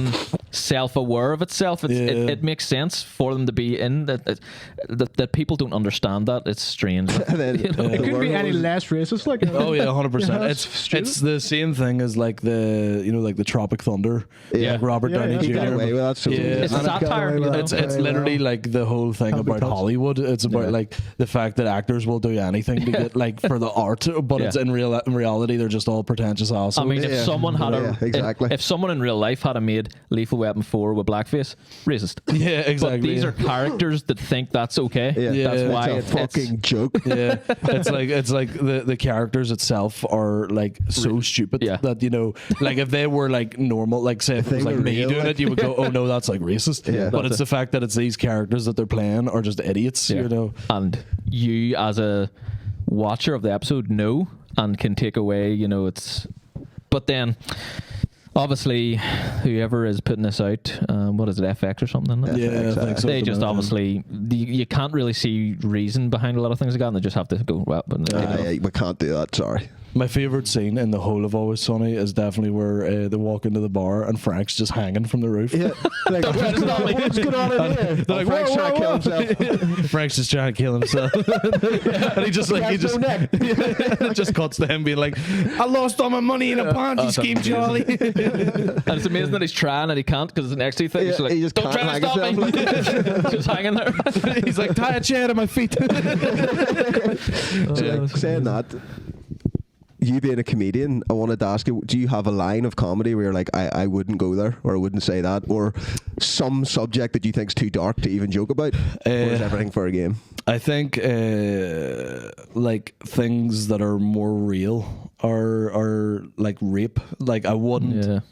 self-aware of itself. It makes sense for them to be in that people don't understand that. It's strange.
And then
You know?
It couldn't be any less racist. Like,
Oh yeah, 100%.
Yeah,
It's
that's stupid.
it's the same thing as like the Tropic Thunder,
Yeah.
like Robert
Yeah,
Downey
yeah.
Jr.
he got away with that. So
Yeah.
It's
And
satire. You know?
It's literally like the whole thing
Can't be
about
touched.
Hollywood. It's about like the fact that actors will do anything to get like for the art, but it's in reality they're just all pretentious assholes.
I mean, if
Yeah.
someone had
exactly.
if someone in real life had made Lethal Weapon 4 with blackface, racist.
yeah, exactly.
But these are characters that think that's okay.
Yeah.
That's
Yeah.
why
it's a fucking joke.
yeah, it's like the characters itself are like so stupid
Yeah.
that, you know, like if they were like normal, like say if it
they
was like
were
me
real,
doing
like-
it, you would go, oh no, that's like racist.
Yeah.
But it's the fact that it's these characters that they're playing are just idiots.
Yeah.
You know.
And you, as a watcher of the episode, know and can take away, you know, it's. But then, obviously, whoever is putting this out, what is it, FX or something? Isn't it?
Yeah, I think so.
They just obviously, you can't really see reason behind a lot of things like that, and they just have to go, well, but, you know.
We can't do that. Sorry.
My favorite scene in the whole of Always Sunny is definitely where they walk into the bar and Frank's just hanging from the roof.
Yeah. Like, what's going on in here?
They're like,
Frank's trying to kill himself.
Frank's just trying to kill himself, and he just just cuts to him being like, "I lost all my money in a Ponzi scheme, Charlie."
And it's amazing that he's trying and he can't because it's next to you.
Yeah,
He's like,
he just
don't
can't
try to
hang
stop me. Just hanging there.
He's like, "Tie a chair to my feet."
Like, saying that, you being a comedian, I wanted to ask you, do you have a line of comedy where you're like, I wouldn't go there, or I wouldn't say that, or some subject that you think's too dark to even joke about, or is everything for a game?
I think like things that are more real are like rape. Like I wouldn't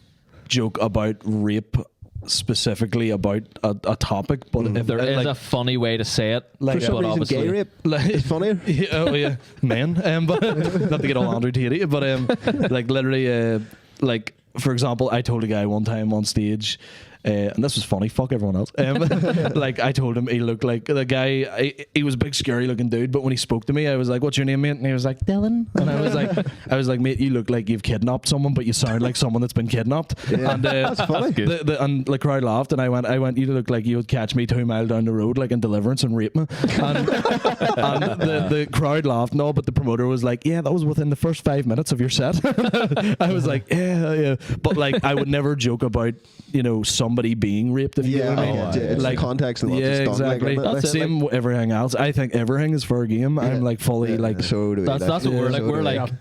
joke about rape specifically about a topic, but if
There is
like,
a funny way to say it.
Like,
For some
but
reason,
obviously,
gay rape
like,
is funnier.
yeah, oh yeah, men. But not to get all Andrew Tate, but like literally, like for example, I told a guy one time on stage. And this was funny. Fuck everyone else. Like I told him he looked like the guy. He was a big, scary looking dude. But when he spoke to me, I was like, "What's your name, mate?" And he was like, "Dylan." And I was like, "Mate, you look like you've kidnapped someone, but you sound like someone that's been kidnapped."
Yeah,
And
that's funny.
and the crowd laughed, and I went, "You look like you would catch me 2 miles down the road, like in Deliverance, and rape me." And the crowd laughed. No, but the promoter was like, "Yeah, that was within the first 5 minutes of your set." I was like, "Yeah." But like, I would never joke about, you know, somebody being raped, if you know what I mean.
It's
Like,
the context and what
yeah,
it's done.
exactly.
Like,
That's it,
Same with everything else. I think everything is for a game. I'm like fully like.
so do we.
that's what we're like.
so
We're
do we.
like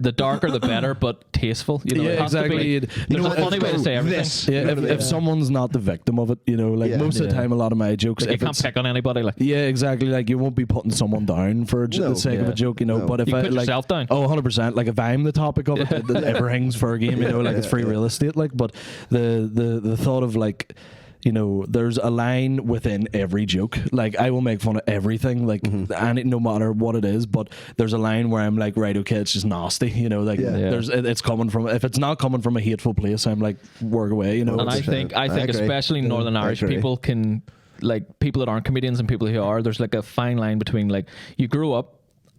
the darker the better, but tasteful. You know,
Yeah,
it has to
exactly.
be.
You
There's
know,
a funny way to say everything.
This.
Yeah, if someone's not the victim of it, you know, like
Yeah.
most of the time, a lot of my jokes,
Like, you
if
can't
it's-
pick on anybody. Like,
yeah, exactly. Like you won't be putting someone down for
No,
the sake of
yeah.
a joke, you know.
No.
But if
You
I
put
like,
yourself down.
oh, 100%. Like if I'm the topic of it, everything's for a game, you know. Like it's free real estate. Like, but the thought of like, you know, there's a line within every joke. Like, I will make fun of everything, like, and no matter what it is, but there's a line where I'm like, right, okay, it's just nasty, you know, like, it's coming from, if it's not coming from a hateful place, I'm like, work away, you know.
And I think
agree.
especially Northern Irish people can, like, people that aren't comedians and people who are, there's like a fine line between, like, you grow up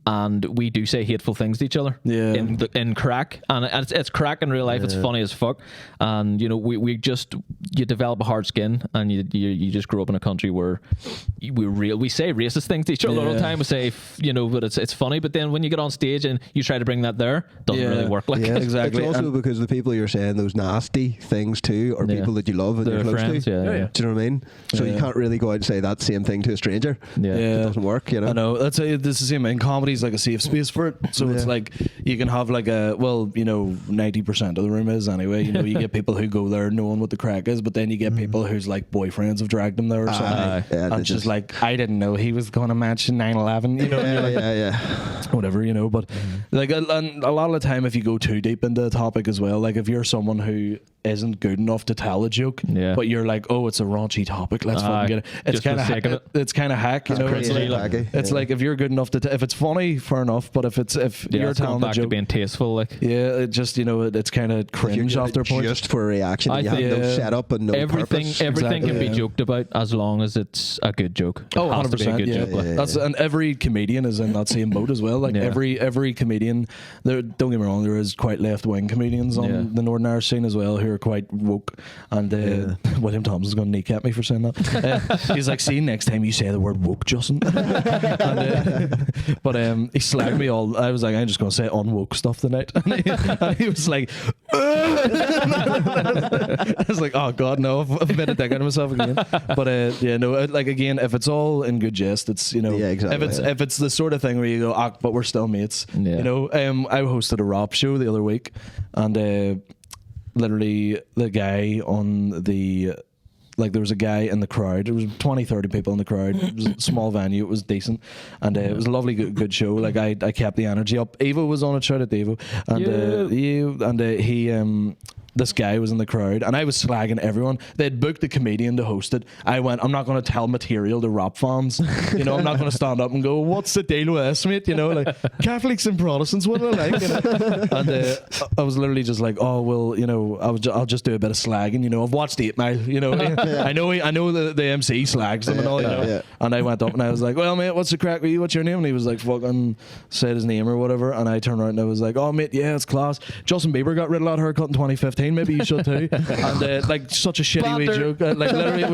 and we do say hateful things to each other in crack, and it's crack in real life. It's funny as fuck, and you know we just, you develop a hard skin, and you just grow up in a country where we say racist things to each other all the time. We say, you know, but it's funny. But then when you get on stage and you try to bring that there, it doesn't really work. Like
exactly.
It's also because the people you're saying those nasty things to are people that you love and you're close
friends,
to.
yeah.
Do you know what I mean? So you can't really go out and say that same thing to a stranger. It doesn't work. You know.
I know. That's this is the same in comedy. Like a safe space for it, so it's like you can have like a, well, you know, 90% of the room is anyway, you know, you get people who go there knowing what the crack is, but then you get people who's like boyfriends have dragged them there or something, and just like, I didn't know he was going to mention 9/11, you know, whatever, you know. But like a lot of the time, if you go too deep into the topic as well, like if you're someone who isn't good enough to tell a joke, but you're like, oh, it's a raunchy topic, let's fucking get it. It's kind of it's kind of hack, you know. It's like if you're good enough to if it's funny, fair enough, but if you're telling
back
a joke,
to being tasteful, like
it just, you know, it's kind of cringe after a point.
Just for a reaction, you have no setup and no purpose.
Everything can be joked about as long as it's a good joke.
Oh, 100%. That's and every comedian is in that same boat as well. Like every comedian, there, don't get me wrong, there is quite left wing comedians on the Northern Irish scene as well who are quite woke. And William Thompson's going to kneecap me for saying that. He's like, see, next time you say the word woke, Justin. But he slagged me all. I was like, I'm just going to say unwoke stuff tonight. And he was like, I was like, oh god, no, I've made a dick out of myself again. But like again, if it's all in good jest, it's, you know, if it's the sort of thing where you go, but we're still mates, you know. I hosted a rap show the other week, and literally the guy on the, like, there was a guy in the crowd. There was 20-30 people in the crowd. It was a small venue. It was decent, and it was a lovely good show. Like, I kept the energy up. Evo was on it. Shout out to Evo. And he this guy was in the crowd, and I was slagging everyone. They'd booked the comedian to host it. I went, I'm not going to tell material to rap fans. You know, I'm not going to stand up and go, what's the deal with this, mate? You know, like, Catholics and Protestants, what do I like? You know? And I was literally just like, oh, well, you know, I'll just do a bit of slagging. You know, I've watched 8 Mile. You know, I know the MC slags them and all. You know, and I went up and I was like, well, mate, what's the crack with you? What's your name? And he was like, fucking said his name or whatever. And I turned around and I was like, oh, mate, yeah, it's class. Justin Bieber got rid of that haircut in 2015. Maybe you should too. And like, such a shitty wee joke. Like, literally, it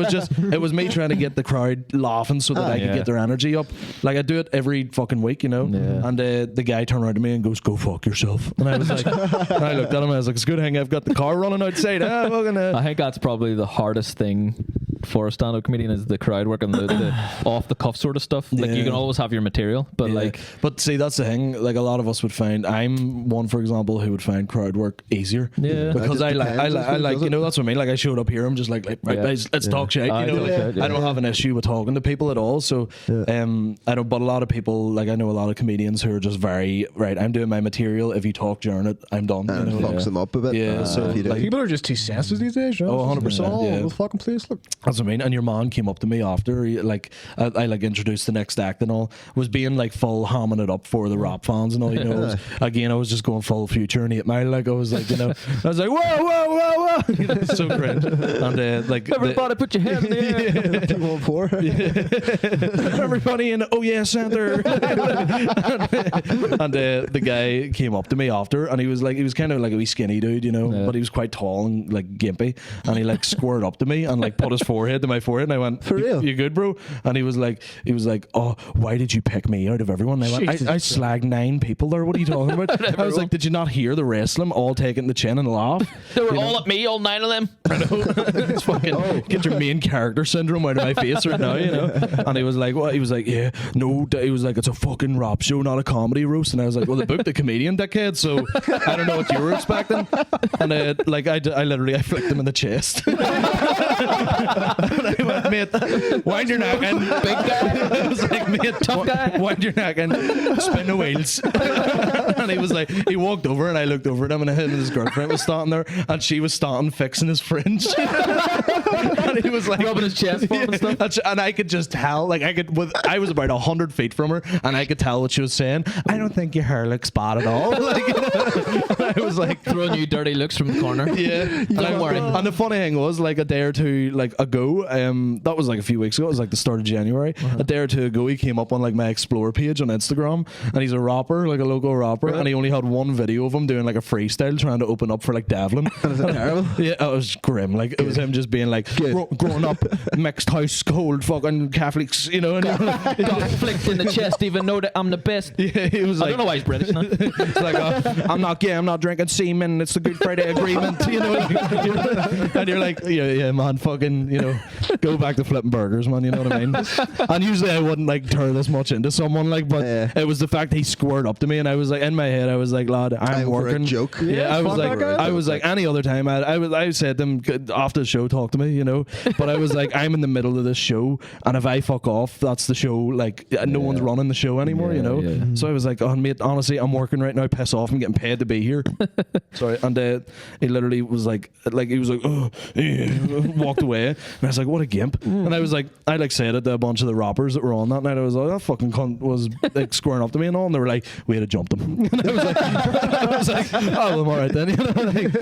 was me trying to get the crowd laughing so that I could get their energy up. Like, I do it every fucking week, you know. And the guy turned around to me and goes, go fuck yourself. And I was like, and I looked at him and I was like, it's a good thing I've got the car running outside. I
think that's probably the hardest thing for a stand-up comedian, is the crowd work and the off-the-cuff sort of stuff. Like, you can always have your material, but
but see, that's the thing. Like, a lot of us would find, I'm one, for example, who would find crowd work easier. Because I like, you know, that's what I mean. Like, I showed up here, I'm just like right, guys, let's talk shit. You know, I don't have an issue with talking to people at all. So I don't. But a lot of people, like, I know a lot of comedians who are just very right. I'm doing my material. If you talk during it, I'm done.
And
you know?
fucks them up a bit.
So like,
people are just too sensitive these days.
Oh, 100%.
All the fucking place. Look.
That's what I mean. And your man came up to me after, like, I like introduced the next act and all, was being like full hamming it up for the rap fans and all, you know. I was just going full Future and 8 Mile. Like, I was like, you know, I was like, whoa. You know, so cringe. And like,
everybody put your hand in the air.
214.
Everybody in the oh yeah center. And the guy came up to me after, and he was kind of like a wee skinny dude, you know, but he was quite tall and like gimpy, and he like squared up to me and like put his forehead to my forehead, and I went, for real, you good, bro? And he was like, oh, why did you pick me out of everyone? And I went, I slagged 9 people there. What are you talking about? I was like, did you not hear the rest of them all taking the chin and laugh?
They were all at me, all 9 of them.
I know. It's fucking get your main character syndrome out of my face right now, you know. And he was like, what? He was like, yeah, no. He was like, it's a fucking rap show, not a comedy roast. And I was like, well, they booked the comedian, dickhead. So I don't know what you were expecting. And I literally flicked him in the chest. And I went, mate, wind your neck and big guy. I was like, mate, tough guy, wind your neck and spin the wheels. And he was like, he walked over and I looked over at him, and him and his girlfriend was standing there, and she was standing fixing his fringe. And he was like
rubbing his chest for him and stuff.
And I could just tell, like I was about 100 feet from her, and I could tell what she was saying. I don't think your hair looks bad at all. Like, I was like
Throwing you dirty looks from the corner.
yeah.
Don't worry.
And the funny thing was, like a day or two ago, that was like a few weeks ago. It was like the start of January. A day or two ago, he came up on like my Explore page on Instagram, and he's a rapper, like a local rapper, and he only had one video of him doing like a freestyle trying to open up for like Devlin.
Was it terrible?
Yeah, it was grim. Like it was him just being like growing up mixed household fucking Catholics, you know. And
Got flicked in the chest, even though that I'm the best.
yeah, he was
I
like,
don't know why he's British now.
it's like, I'm not gay, I'm not drinking semen, it's the Good Friday Agreement, you know. And you're like, yeah, man, fucking, you know, go back to flipping burgers, man, you know what I mean? And usually I wouldn't like turn this much into someone, like, but it was the fact he squared up to me, and I was like, in my head, I was like, lad, I'm
for a
working.
joke.
Yeah, I was like, any other time, I said to him, after the show, talk to me, you know, but I was like, I'm in the middle of this show, and if I fuck off, that's the show, like, no one's running the show anymore, you know?
Yeah.
So I was like, oh, mate, honestly, I'm working right now, piss off, I'm getting paid to be here. Sorry. And he literally was like he was like, oh, yeah, walked away, and I was like, what a gimp. And I was like, I like said it to a bunch of the rappers that were on that night. I was like, that fucking cunt was like squaring up to me and all, and they were like, we had to jump them. And I was like, oh, well, I'm alright then, you know. Like,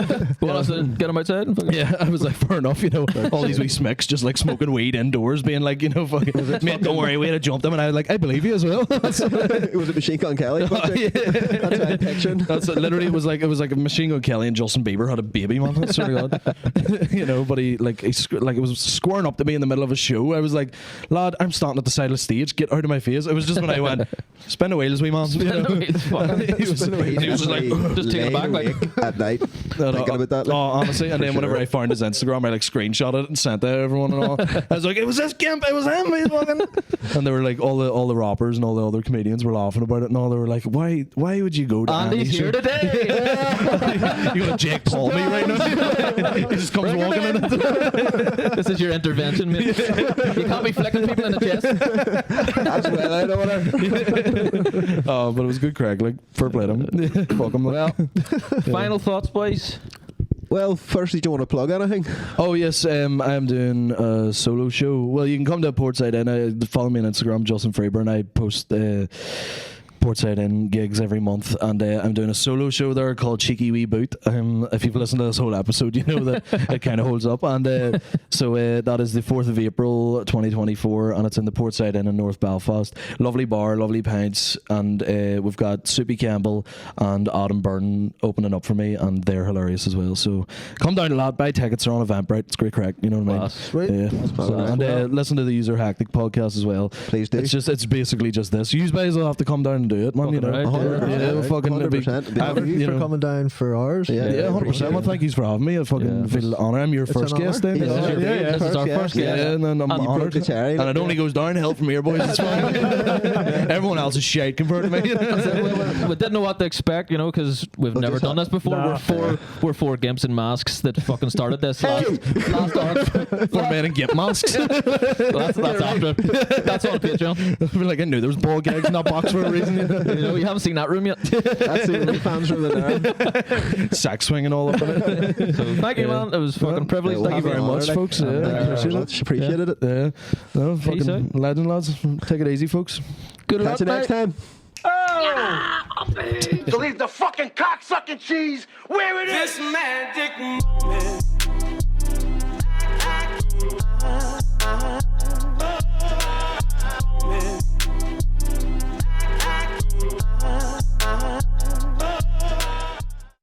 What else? Get him outside?
yeah, I was like, fair enough, you know. All these wee smicks just like smoking weed indoors, being like, you know, fucking, mate, don't worry, we had to jump them. And I was like, I believe you as well.
Was it Machine Gun Kelly?
Yeah.
That's what I'm picturing.
That's literally it was like a Machine Gun Kelly and Justin Bieber had a baby, man. I swear to God. You know, but he it was squaring up to me in the middle of a show. I was like, lad, I'm standing at the side of the stage. Get out of my face. It was just when I went, spin the wheels, wee man. You know? He was just like,
just taking it back, like
at night, thinking about that.
Oh, honestly. And then whenever I found his Instagram, I like screenshot it and sent it to everyone and all. I was like, it was this gimp, it was him, he's fucking. And they were like, all the rappers and all the other comedians were laughing about it and all. They were like, why would you go to
Andy's here today.
You gonna Jake Paul me right now? He just comes walking in.
This is your intervention, mate. You can't be flicking people in the chest.
That's well out of order.
Oh, but it was good crack. Like, fair play to him. Fuck him.
Well, final thoughts, boys.
Well, firstly, do you want to plug anything?
Oh yes, I'm doing a solo show. Well, you can come to Portside Inn. Follow me on Instagram, Justin Freeburn. I post Portside Inn gigs every month, and I'm doing a solo show there called Cheeky Wee Boot. If you've listened to this whole episode, you know that it kind of holds up. And so that is the 4th of April 2024, and it's in the Portside Inn in North Belfast. Lovely bar, lovely pints, and we've got Soupy Campbell and Adam Byrne opening up for me, and they're hilarious as well. So come down to that, buy tickets, they're on Eventbrite. It's great crack, you know what I mean?
Sweet.
Yeah. And listen to the User Hectic podcast as well.
Please do.
It's basically just this. You guys will have to come down and do it, man. You know,
Right,
fucking
100%.
Thank you for coming down for ours.
Yeah, 100%. Well, thank you for having me. I fucking feel honour. I'm your first
an
guest,
honour.
then.
This is our first guest.
Yeah, and then I'm
you broke
honoured.
the cherry,
And it only goes downhill from here, boys. It's fine. Everyone else is shite compared to me.
We didn't know what to expect, you know, because we've never done this before.
Nah.
We're four gimps in masks that fucking started this last hour.
4 men in gimp masks.
That's after. That's on Patreon.
I feel like I knew there was ball gags in that box for a reason.
You know, you haven't seen that room yet.
That's the only fans from there.
Sack swinging all up in it.
So thank you, man. It was fucking a privilege.
Well,
Thank you very much.
much, folks.
Thank you very much. Appreciated it.
Yeah. No,
Peace
fucking legend, lads. Take it easy, folks.
Good luck,
Catch you next
mate.
time.
To leave the fucking cock-sucking cheese where it is.
This magic moment.